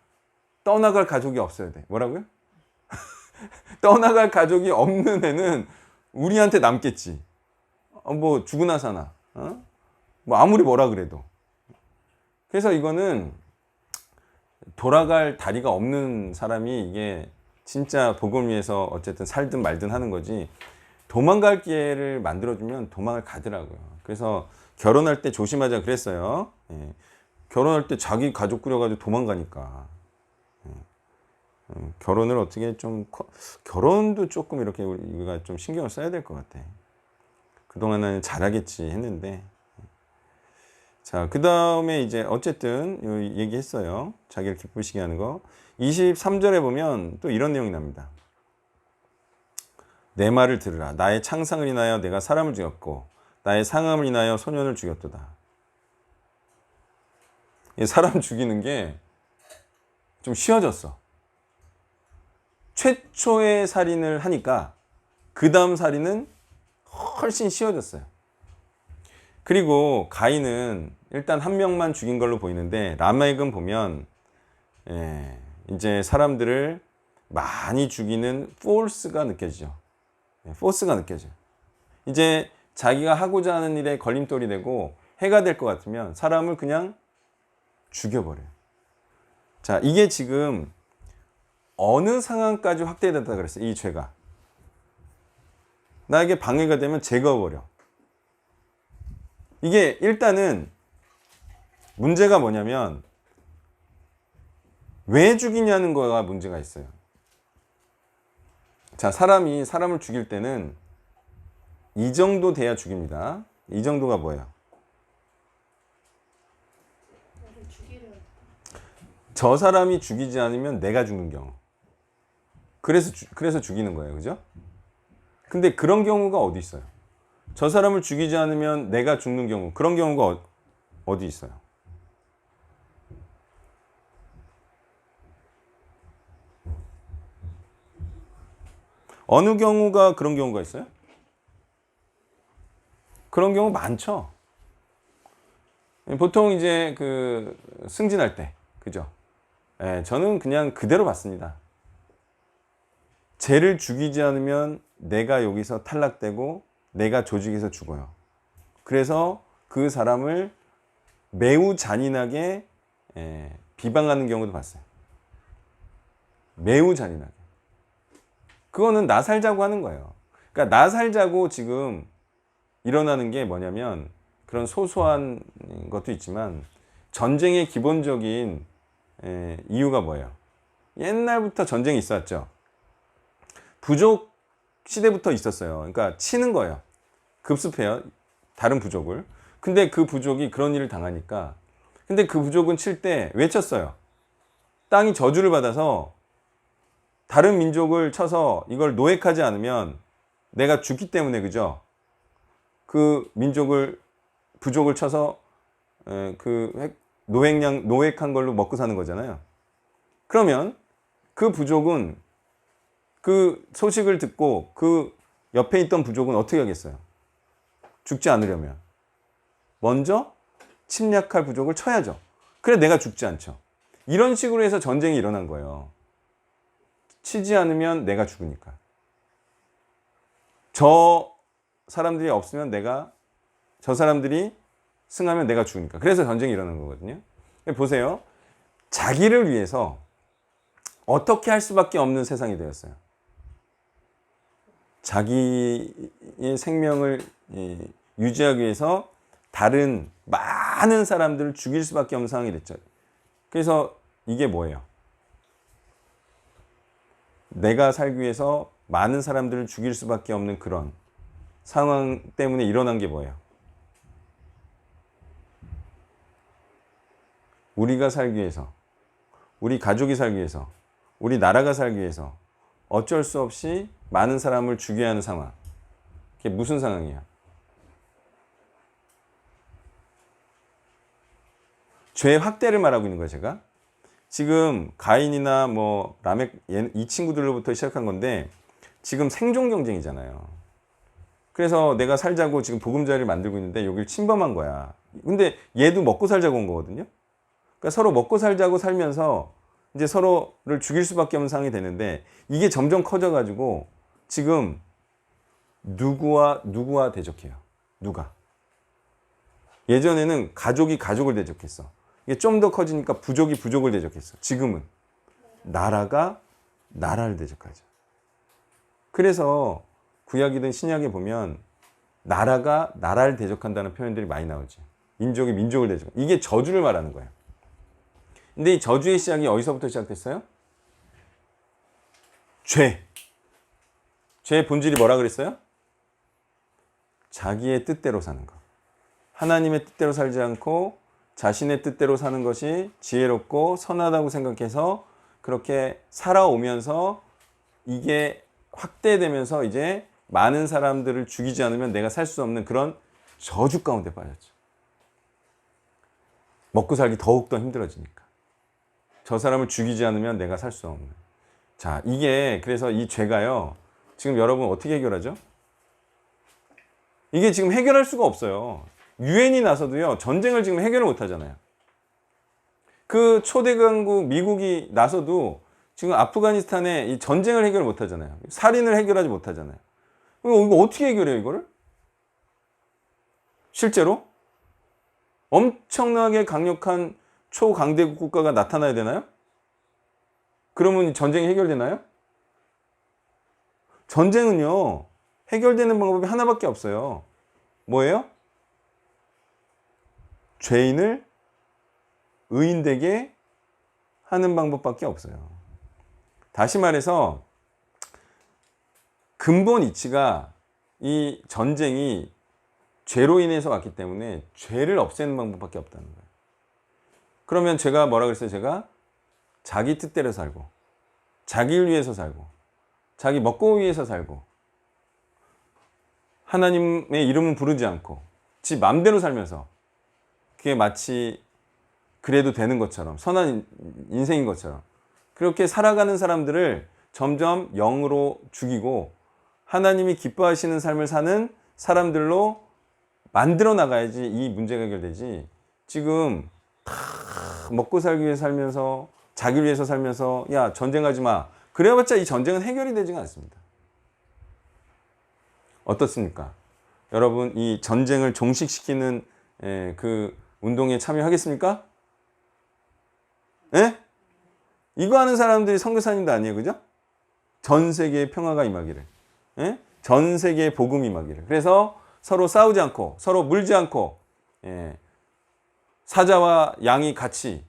떠나갈 가족이 없어야 돼. 뭐라고요? 떠나갈 가족이 없는 애는 우리한테 남겠지. 뭐 죽으나 사나. 뭐 아무리 뭐라 그래도. 그래서 이거는 돌아갈 다리가 없는 사람이 이게 진짜 복음을 위해서 어쨌든 살든 말든 하는 거지, 도망갈 기회를 만들어주면 도망을 가더라고요. 그래서 결혼할 때 조심하자 그랬어요. 결혼할 때 자기 가족 꾸려가지고 도망가니까. 결혼을 어떻게 좀, 결혼도 조금 이렇게 우리가 좀 신경을 써야 될 것 같아. 그동안은 잘하겠지 했는데. 자, 그 다음에 이제 어쨌든 얘기했어요. 자기를 기쁘시게 하는 거. 23절에 보면 또 이런 내용이 납니다. 내 말을 들으라. 나의 창상을 인하여 내가 사람을 죽였고 나의 상함을 인하여 소년을 죽였도다. 사람 죽이는 게 좀 쉬워졌어. 최초의 살인을 하니까 그 다음 살인은 훨씬 쉬워졌어요. 그리고 가인은 일단 한 명만 죽인 걸로 보이는데 라멕은 보면 이제 사람들을 많이 죽이는 포스가 느껴지죠. 포스가 느껴져요. 이제 자기가 하고자 하는 일에 걸림돌이 되고 해가 될 것 같으면 사람을 그냥 죽여버려요. 자, 이게 지금 어느 상황까지 확대됐다 그랬어요. 이 죄가. 나에게 방해가 되면 제거해버려. 이게 일단은 문제가 뭐냐면 왜 죽이냐는 거가 문제가 있어요. 자, 사람이 사람을 죽일 때는 이 정도 돼야 죽입니다. 이 정도가 뭐예요? 저 사람이 죽이지 않으면 내가 죽는 경우. 그래서 죽이는 거예요. 그죠? 근데 그런 경우가 어디 있어요? 저 사람을 죽이지 않으면 내가 죽는 경우. 그런 경우가 어디 있어요? 어느 경우가 그런 경우가 있어요? 그런 경우 많죠. 보통 이제 그 승진할 때, 그죠? 저는 그냥 그대로 봤습니다. 쟤를 죽이지 않으면 내가 여기서 탈락되고 내가 조직에서 죽어요. 그래서 그 사람을 매우 잔인하게 비방하는 경우도 봤어요. 매우 잔인하게. 그거는 나 살자고 하는 거예요. 그러니까 나 살자고 지금 일어나는 게 뭐냐면 그런 소소한 것도 있지만 전쟁의 기본적인 이유가 뭐예요? 옛날부터 전쟁이 있었죠. 부족 시대부터 있었어요. 그러니까 치는 거예요. 급습해요. 다른 부족을. 근데 그 부족이 그런 일을 당하니까. 근데 그 부족은 칠 때 왜 쳤어요? 땅이 저주를 받아서 다른 민족을 쳐서 이걸 노획하지 않으면 내가 죽기 때문에, 그죠? 그 부족을 쳐서 그 노획한 걸로 먹고 사는 거잖아요. 그러면 그 부족은 그 소식을 듣고 그 옆에 있던 부족은 어떻게 하겠어요? 죽지 않으려면 먼저 침략할 부족을 쳐야죠. 그래 내가 죽지 않죠. 이런 식으로 해서 전쟁이 일어난 거예요. 치지 않으면 내가 죽으니까. 저 사람들이 없으면 저 사람들이 승하면 내가 죽으니까. 그래서 전쟁이 일어난 거거든요. 보세요. 자기를 위해서 어떻게 할 수밖에 없는 세상이 되었어요. 자기의 생명을 유지하기 위해서 다른 많은 사람들을 죽일 수밖에 없는 상황이 됐죠. 그래서 이게 뭐예요? 내가 살기 위해서 많은 사람들을 죽일 수밖에 없는 그런 상황 때문에 일어난 게 뭐예요? 우리가 살기 위해서, 우리 가족이 살기 위해서, 우리 나라가 살기 위해서 어쩔 수 없이 많은 사람을 죽여야 하는 상황. 그게 무슨 상황이야? 죄의 확대를 말하고 있는 거예요, 제가. 지금 가인이나 뭐 라멕 이 친구들로부터 시작한 건데 지금 생존 경쟁이잖아요. 그래서 내가 살자고 지금 보금자리를 만들고 있는데 여기를 침범한 거야. 근데 얘도 먹고 살자고 온 거거든요. 그러니까 서로 먹고 살자고 살면서 이제 서로를 죽일 수밖에 없는 상황이 되는데 이게 점점 커져가지고 지금 누구와 대적해요. 누가? 예전에는 가족이 가족을 대적했어. 이게 좀 더 커지니까 부족이 부족을 대적했어. 지금은 나라가 나라를 대적하죠. 그래서 구약이든 신약에 보면 나라가 나라를 대적한다는 표현들이 많이 나오지. 민족이 민족을 대적. 이게 저주를 말하는 거예요. 근데 이 저주의 시작이 어디서부터 시작됐어요? 죄. 죄의 본질이 뭐라 그랬어요? 자기의 뜻대로 사는 것. 하나님의 뜻대로 살지 않고 자신의 뜻대로 사는 것이 지혜롭고 선하다고 생각해서 그렇게 살아오면서 이게 확대되면서 이제 많은 사람들을 죽이지 않으면 내가 살 수 없는 그런 저주 가운데 빠졌죠. 먹고 살기 더욱더 힘들어지니까. 저 사람을 죽이지 않으면 내가 살 수 없는. 자, 이게 그래서 이 죄가요. 지금 여러분 어떻게 해결하죠? 이게 지금 해결할 수가 없어요. 유엔이 나서도요. 전쟁을 지금 해결을 못 하잖아요. 그 초대 강국 미국이 나서도 지금 아프가니스탄에 이 전쟁을 해결 못 하잖아요. 살인을 해결하지 못하잖아요. 이거 어떻게 해결해요, 이거를? 실제로? 엄청나게 강력한 초강대국 국가가 나타나야 되나요? 그러면 전쟁이 해결되나요? 전쟁은요, 해결되는 방법이 하나밖에 없어요. 뭐예요? 죄인을 의인되게 하는 방법밖에 없어요. 다시 말해서 근본 이치가 이 전쟁이 죄로 인해서 왔기 때문에 죄를 없애는 방법밖에 없다는 거예요. 그러면 제가 뭐라 그랬어요? 제가 자기 뜻대로 살고, 자기를 위해서 살고, 자기 먹고 위해서 살고, 하나님의 이름은 부르지 않고 지 맘대로 살면서 그게 마치 그래도 되는 것처럼, 선한 인생인 것처럼 그렇게 살아가는 사람들을 점점 영으로 죽이고 하나님이 기뻐하시는 삶을 사는 사람들로 만들어 나가야지 이 문제가 해결되지. 지금 다 먹고 살기 위해 살면서, 자기를 위해서 살면서 야, 전쟁하지 마. 그래봤자 이 전쟁은 해결이 되지가 않습니다. 어떻습니까? 여러분, 이 전쟁을 종식시키는 그 운동에 참여하겠습니까? 예? 이거 하는 사람들이 선교사님도 아니에요, 그죠? 전 세계에 평화가 임하기를, 예? 전 세계에 복음이 임하기를. 그래서 서로 싸우지 않고, 서로 물지 않고, 예, 사자와 양이 같이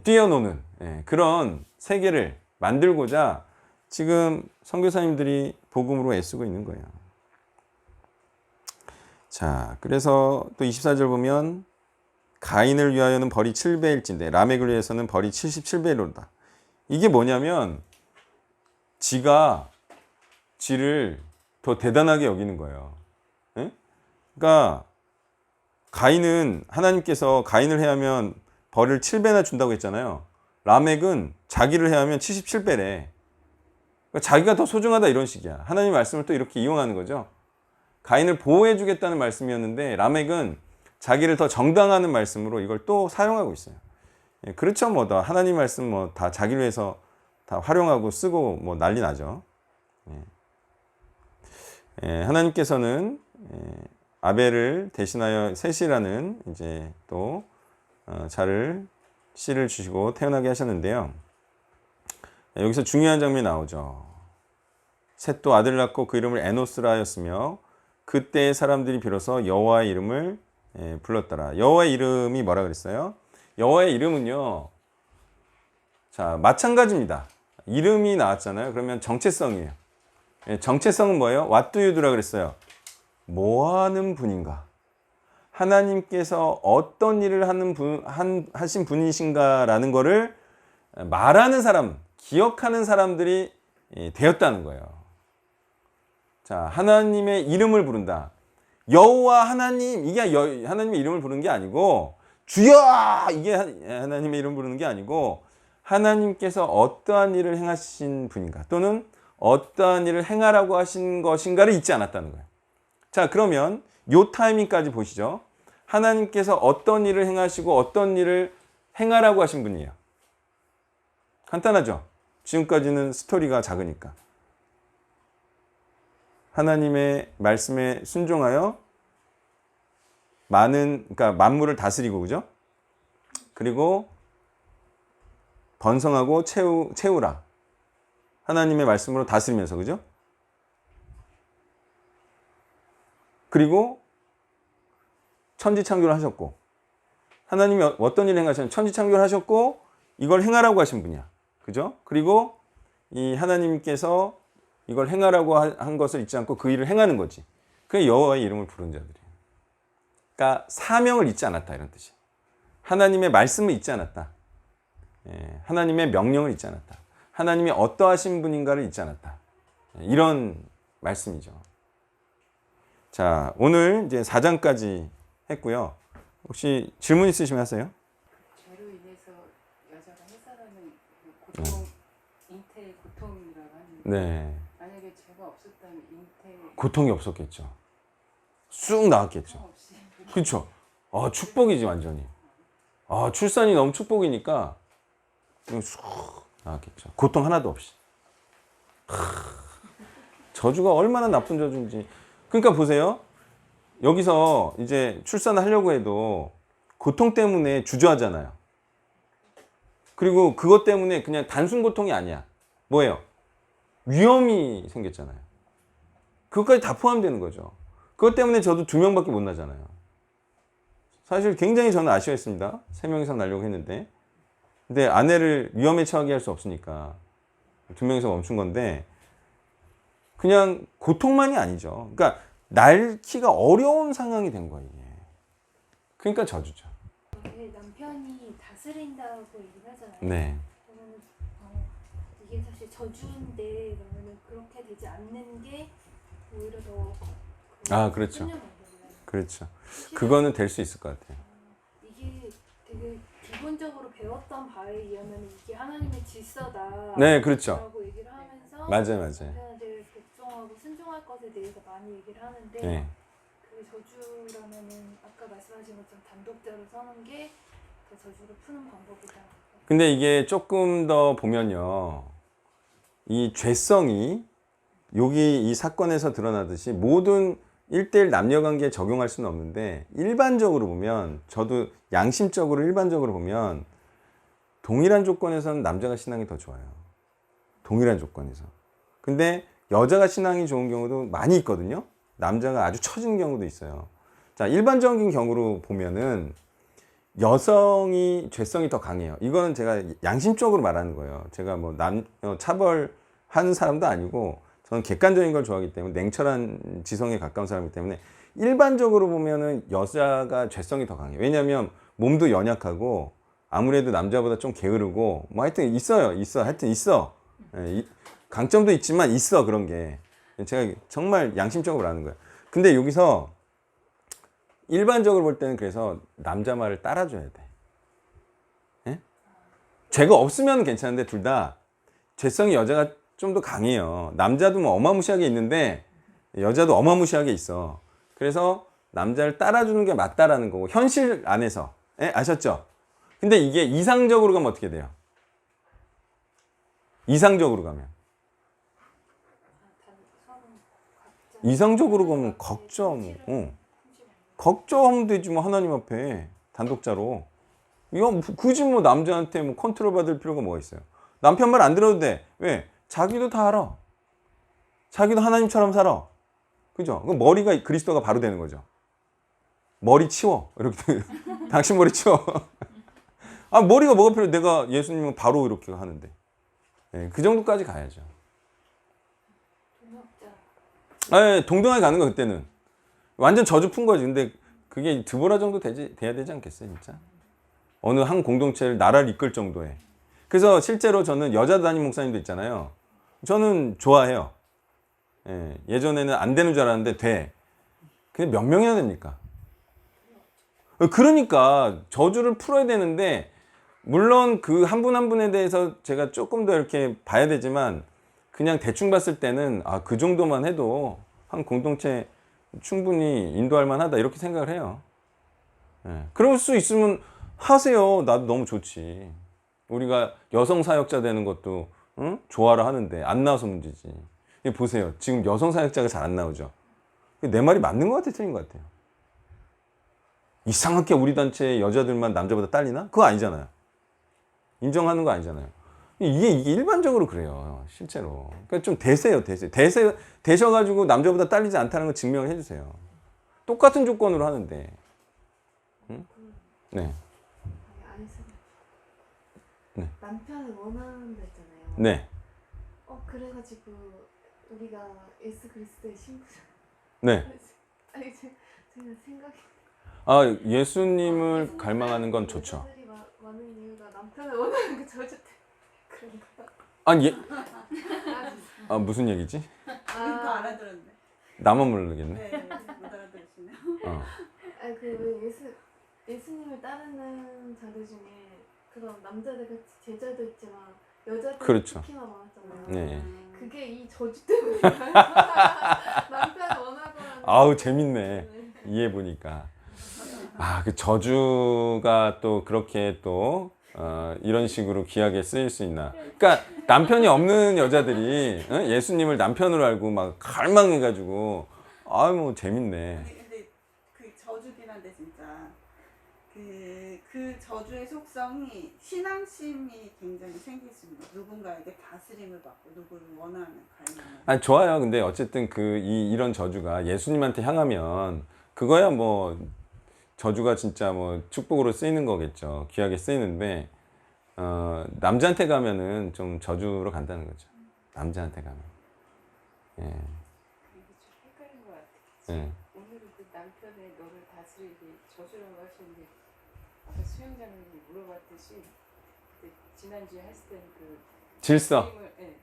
뛰어노는 그런 세계를 만들고자 지금 선교사님들이 복음으로 애쓰고 있는 거예요. 자, 그래서 또 24절 보면 가인을 위하여는 벌이 7배일진데 라멕을 위해서는 벌이 77배이로다. 이게 뭐냐면 지가 지를 더 대단하게 여기는 거예요. 예? 그러니까 가인은 하나님께서 가인을 해하면 벌을 7배나 준다고 했잖아요. 라멕은 자기를 해하면 77배래. 그러니까 자기가 더 소중하다 이런 식이야. 하나님 말씀을 또 이렇게 이용하는 거죠. 가인을 보호해 주겠다는 말씀이었는데 라멕은 자기를 더 정당하는 말씀으로 이걸 또 사용하고 있어요. 예, 그렇죠. 뭐 다 하나님 말씀 뭐 다 자기를 위해서 다 활용하고 쓰고 뭐 난리 나죠. 하나님께서는 아벨을 대신하여 셋이라는 이제 또 씨를 주시고 태어나게 하셨는데요. 여기서 중요한 장면이 나오죠. 셋도 아들을 낳고 그 이름을 에노스라 하였으며 그때의 사람들이 비로소 여호와의 이름을 불렀더라. 여호와의 이름이 뭐라 그랬어요? 여호와의 이름은요, 자, 마찬가지입니다. 이름이 나왔잖아요. 그러면 정체성이에요. 정체성은 뭐예요? What do you do라 그랬어요. 뭐 하는 분인가? 하나님께서 어떤 일을 하신 분이신가라는 거를 말하는 사람, 기억하는 사람들이 되었다는 거예요. 자, 하나님의 이름을 부른다. 여호와 하나님, 이게 하나님의 이름을 부르는 게 아니고, 주여! 이게 하나님의 이름을 부르는 게 아니고, 하나님께서 어떠한 일을 행하신 분인가, 또는 어떠한 일을 행하라고 하신 것인가를 잊지 않았다는 거예요. 자, 그러면 요 타이밍까지 보시죠. 하나님께서 어떤 일을 행하시고 어떤 일을 행하라고 하신 분이에요. 간단하죠? 지금까지는 스토리가 작으니까. 하나님의 말씀에 순종하여 그러니까 만물을 다스리고, 그죠? 그리고 번성하고 채우라. 하나님의 말씀으로 다스리면서, 그죠? 그리고 천지창조를 하셨고, 하나님이 어떤 일을 행하셨냐면 천지창조를 하셨고 이걸 행하라고 하신 분이야. 그죠? 그리고 이 하나님께서 이걸 행하라고 한 것을 잊지 않고 그 일을 행하는 거지. 그게 여호와의 이름을 부른 자들이에요. 그러니까 사명을 잊지 않았다 이런 뜻이에요. 하나님의 말씀을 잊지 않았다. 하나님의 명령을 잊지 않았다. 하나님이 어떠하신 분인가를 잊지 않았다. 이런 말씀이죠. 자, 오늘 이제 4장까지 했고요. 혹시 질문 있으시면 하세요. 죄로 인해서 여자가 해살하는 고통, 잉태의 고통이라고 하는데 네. 만약에 죄가 없었다면 잉태 고통이 없었겠죠. 쑥 나왔겠죠. 없이 그렇죠. 축복이지 완전히. 출산이 너무 축복이니까 쑥 나왔겠죠. 고통 하나도 없이. 저주가 얼마나 나쁜 저주인지. 그러니까 보세요. 여기서 이제 출산을 하려고 해도 고통 때문에 주저하잖아요. 그리고 그것 때문에 그냥 단순 고통이 아니야. 뭐예요? 위험이 생겼잖아요. 그것까지 다 포함되는 거죠. 그것 때문에 저도 2명밖에 못 나잖아요. 사실 굉장히 저는 아쉬워했습니다. 3명 이상 나려고 했는데. 근데 아내를 위험에 처하게 할 수 없으니까 2명이서 멈춘 건데, 그냥 고통만이 아니죠. 그러니까 낳기가 어려운 상황이 된 거예요. 이게. 그러니까 저주죠. 남편이 다스린다고 얘기를 하잖아요. 네. 그러면 이게 사실 저주인데 그러면 그렇게 되지 않는 게 오히려 더 그렇죠. 끊는 방법이라는 그렇죠. 사실은 그거는 될 수 있을 것 같아요. 이게 되게 기본적으로 배웠던 바에 의하면 이게 하나님의 질서다. 네, 그렇죠. 라고 얘기를 하면서 맞아요. 남편한테 복종하고 순종할 것에 대해서 많이 얘기를 하는데 네. 그게 저주라면은 아까 말씀하신 것처럼 단독자로 서는 게 그 저주를 푸는 방법이다. 근데 이게 조금 더 보면요. 이 죄성이 여기 이 사건에서 드러나듯이 모든 1대1 남녀관계에 적용할 수는 없는데, 일반적으로 보면, 저도 양심적으로 일반적으로 보면 동일한 조건에서는 남자가 신앙이 더 좋아요. 동일한 조건에서. 근데 여자가 신앙이 좋은 경우도 많이 있거든요. 남자가 아주 처진 경우도 있어요. 자, 일반적인 경우로 보면은 여성이 죄성이 더 강해요. 이거는 제가 양심적으로 말하는 거예요. 제가 뭐 차별하는 사람도 아니고, 저는 객관적인 걸 좋아하기 때문에, 냉철한 지성에 가까운 사람이기 때문에, 일반적으로 보면은 여자가 죄성이 더 강해요. 왜냐하면 몸도 연약하고 아무래도 남자보다 좀 게으르고 뭐 하여튼 있어요. 하여튼 있어. 강점도 있지만 있어, 그런 게. 제가 정말 양심적으로 말하는 거예요. 근데 여기서 일반적으로 볼 때는 그래서 남자 말을 따라줘야 돼. 예? 죄가 없으면 괜찮은데 둘 다 죄성이 여자가 좀 더 강해요. 남자도 뭐 어마무시하게 있는데 여자도 어마무시하게 있어. 그래서 남자를 따라주는 게 맞다라는 거고, 현실 안에서. 예? 아셨죠? 근데 이게 이상적으로 가면 어떻게 돼요? 이상적으로 가면. 이상적으로 가면 걱정. 걱정하면 되지 뭐, 하나님 앞에 단독자로. 이거 굳이 뭐 남자한테 뭐 컨트롤 받을 필요가 뭐가 있어요? 남편 말 안 들어도 돼. 왜? 자기도 다 알아. 자기도 하나님처럼 살아. 그죠? 그럼 머리가 그리스도가 바로 되는 거죠. 머리 치워. 이렇게. 당신 머리 치워. 머리가 뭐가 필요해? 내가 예수님은 바로 이렇게 하는데. 네, 그 정도까지 가야죠. 동업자. 동등하게 가는 거, 그때는. 완전 저주 푼 거지. 근데 그게 드보라 정도 돼야 되지 않겠어요, 진짜? 어느 한 공동체를 나라를 이끌 정도의. 그래서 실제로 저는 여자 담임 목사님도 있잖아요. 저는 좋아해요. 예전에는 안 되는 줄 알았는데 돼. 근데 몇 명 해야 됩니까? 그러니까 저주를 풀어야 되는데, 물론 그 한 분 한 분에 대해서 제가 조금 더 이렇게 봐야 되지만, 그냥 대충 봤을 때는 그 정도만 해도 한 공동체 충분히 인도할 만하다, 이렇게 생각을 해요. 그럴 수 있으면 하세요. 나도 너무 좋지. 우리가 여성 사역자 되는 것도 좋아라 하는데 안 나와서 문제지. 보세요. 지금 여성 사역자가 잘 안 나오죠. 내 말이 맞는 것 같아요, 틀린 것 같아요? 이상하게 우리 단체 여자들만 남자보다 딸리나? 그거 아니잖아요. 인정하는 거 아니잖아요. 이게 일반적으로 그래요, 실제로. 그러니까 좀 되셔가지고 남자보다 딸리지 않다는 걸 증명을 해주세요. 똑같은 조건으로 하는데. 네. 네. 남편을 원한다 했잖아요. 네. 그래가지고 우리가 예수 그리스도의 신부잖아요. 네. 아니 제가 생각이 아, 예수님을 갈망하는 건 좋죠. 여자들이 많은 이유가 남편을 원하는 그 저주 때문에 그런가? 아니, 아, 무슨 얘기지? 다 알아들었네. 나만 모르겠네. 네, 못 알아들으시네요. 어. 아니 그 예수님을 따르는 자들 중에 그런 남자들 같이 제자도 있지만 여자들 그렇죠. 특히나 많았잖아요. 네. 그게 이 저주 때문에 남편을 원하거나. 아우, 재밌네. 이해해 보니까. 아, 그 저주가 또 그렇게 또 이런 식으로 귀하게 쓰일 수 있나. 그러니까 남편이 없는 여자들이 예수님을 남편으로 알고 막 갈망해가지고 아유, 뭐 재밌네. 근데 그 저주긴 한데 진짜 그 저주의 속성이 신앙심이 굉장히 생기십니다. 누군가에게 다스림을 받고 누구를 원하는 갈망을. 아니, 좋아요. 근데 어쨌든 이런 저주가 예수님한테 향하면 그거야 뭐 저주가 진짜 뭐 축복으로 쓰이는 거겠죠. 귀하게 쓰이는데 남자한테 가면은 좀 저주로 간다는 거죠. 남자한테 가면. 예. 이게 좀 헷갈린 것 같아. 예. 오늘은 그 남편의 너를 다스리기 저주라고 하셨는데 아까 수영장님이 물어봤듯이 그때 지난주에 했을 때는 그 질서.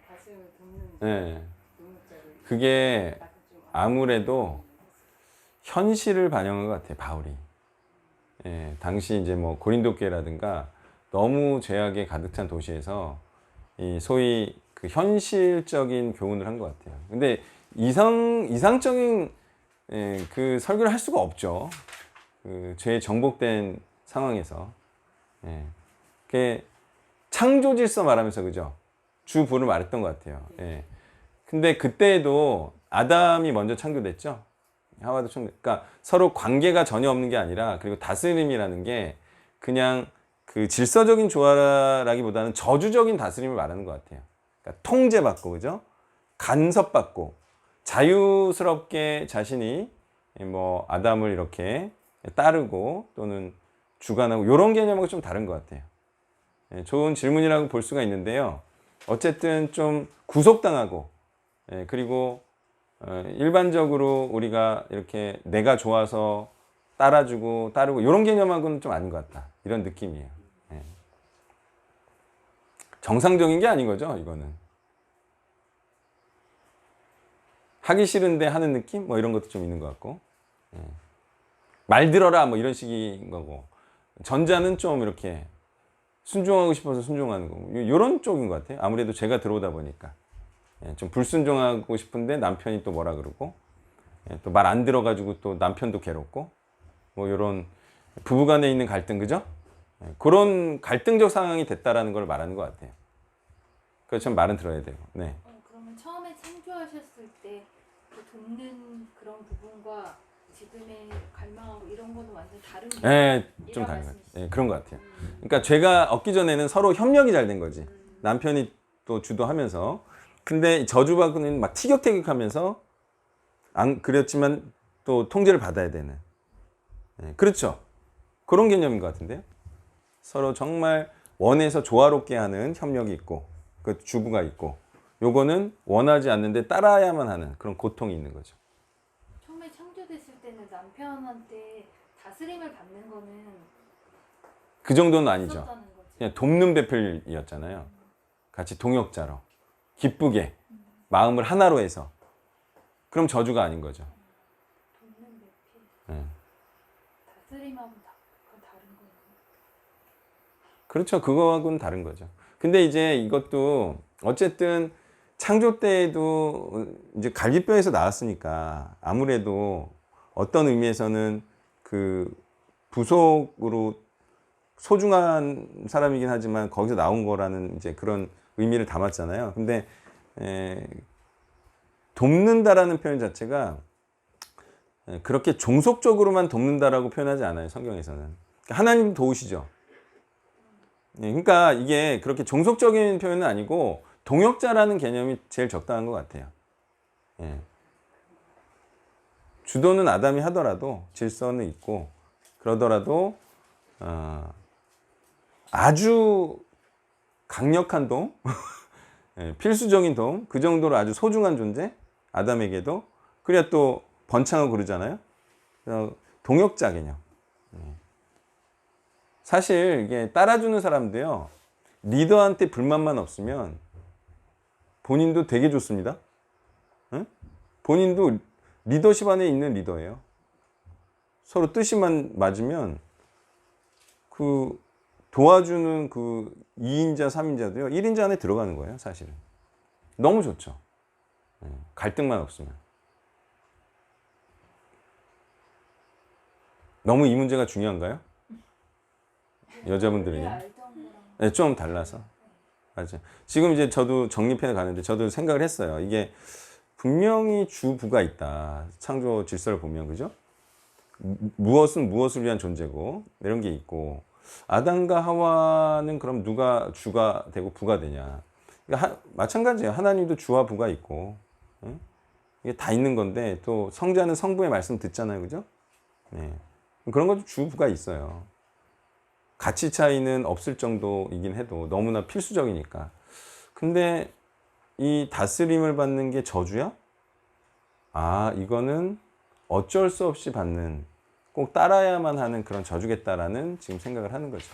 다스림을 돕는 예. 동력자를 그게 나도 좀 아무래도 현실을 반영한 것 같아요, 바울이. 예, 당시 이제 뭐 고린도 교회라든가 너무 죄악에 가득 찬 도시에서 이 소위 그 현실적인 교훈을 한 것 같아요. 근데 이상적인 그 설교를 할 수가 없죠. 그 죄에 정복된 상황에서. 예. 그게 창조 질서 말하면서 그죠? 주부를 말했던 것 같아요. 예. 근데 그때에도 아담이 먼저 창조됐죠. 하와도 창조. 그러니까 서로 관계가 전혀 없는 게 아니라 그리고 다스림이라는 게 그냥 그 질서적인 조화라기보다는 저주적인 다스림을 말하는 것 같아요. 그러니까 통제받고 그죠? 간섭받고 자유스럽게 자신이 뭐 아담을 이렇게 따르고 또는 주관하고 이런 개념하고 좀 다른 것 같아요. 예, 좋은 질문이라고 볼 수가 있는데요. 어쨌든 좀 구속당하고 그리고 일반적으로 우리가 이렇게 내가 좋아서 따라주고 따르고 이런 개념하고는 좀 아닌 것 같다. 이런 느낌이에요. 예. 정상적인 게 아닌 거죠, 이거는. 하기 싫은데 하는 느낌? 뭐 이런 것도 좀 있는 것 같고. 예. 말 들어라 뭐 이런 식인 거고. 전자는 좀 이렇게 순종하고 싶어서 순종하는 거고. 이런 쪽인 것 같아요. 아무래도 제가 들어오다 보니까. 예, 좀 불순종하고 싶은데 남편이 또 뭐라 그러고, 예, 또 말 안 들어가지고 또 남편도 괴롭고, 뭐 이런 부부간에 있는 갈등, 그죠? 예, 그런 갈등적 상황이 됐다라는 걸 말하는 것 같아요. 그래서 참 말은 들어야 돼요. 네. 그러면 처음에 창조하셨을 때 그 돕는 그런 부분과 지금의 갈망하고 이런 거는 완전 다른 게 예, 좀 다른 것 같아요. 예, 그런 것 같아요. 그러니까 죄가 없기 전에는 서로 협력이 잘 된 거지. 남편이 또 주도하면서. 근데 저주받고는 막 티격태격하면서 안 그랬지만 또 통제를 받아야 되는. 예, 그렇죠. 그런 개념인 것 같은데요. 서로 정말 원해서 조화롭게 하는 협력이 있고, 그 주부가 있고, 요거는 원하지 않는데 따라야만 하는 그런 고통이 있는 거죠. 처음에 창조됐을 때는 남편한테 다스림을 받는 거는 그 정도는 아니죠. 없었다는 거지. 그냥 돕는 배필이었잖아요. 같이 동역자로 기쁘게 마음을 하나로 해서. 그럼 저주가 아닌 거죠. 돕는 배필. 예. 다스림하고는 그건 다른 거예요. 그렇죠. 그거하고는 다른 거죠. 근데 이제 이것도 어쨌든 창조 때에도 이제 갈비뼈에서 나왔으니까 아무래도 어떤 의미에서는 그 부속으로 소중한 사람이긴 하지만 거기서 나온 거라는 이제 그런 의미를 담았잖아요. 근데 돕는다라는 표현 자체가 그렇게 종속적으로만 돕는다라고 표현하지 않아요. 성경에서는. 그러니까 하나님 도우시죠. 그러니까 이게 그렇게 종속적인 표현은 아니고 동역자라는 개념이 제일 적당한 것 같아요. 예. 주도는 아담이 하더라도 질서는 있고 그러더라도 아주 강력한 도움, 예, 필수적인 도움, 그 정도로 아주 소중한 존재, 아담에게도. 그래야 또 번창하고 그러잖아요. 동역자 개념. 사실 이게 따라주는 사람도요, 리더한테 불만만 없으면 본인도 되게 좋습니다. 응? 본인도 리더십 안에 있는 리더예요. 서로 뜻이만 맞으면 그 도와주는 그 2인자, 3인자도요, 1인자 안에 들어가는 거예요, 사실은. 너무 좋죠. 갈등만 없으면. 너무 이 문제가 중요한가요? 여자분들이. 원래 알던 거랑 네, 좀 달라서. 맞아요. 지금 이제 저도 정립해 가는데 저도 생각을 했어요. 이게 분명히 주부가 있다. 창조 질서를 보면, 그죠? 무엇은 무엇을 위한 존재고, 이런 게 있고, 아담과 하와는 그럼 누가 주가 되고 부가 되냐. 그러니까 마찬가지예요. 하나님도 주와 부가 있고, 응? 이게 다 있는 건데, 또 성자는 성부의 말씀 듣잖아요. 그죠? 네. 그런 것도 주, 부가 있어요. 가치 차이는 없을 정도이긴 해도 너무나 필수적이니까. 근데 이 다스림을 받는 게 저주야? 아, 이거는 어쩔 수 없이 받는, 꼭 따라야만 하는 그런 저주겠다라는 지금 생각을 하는 거죠.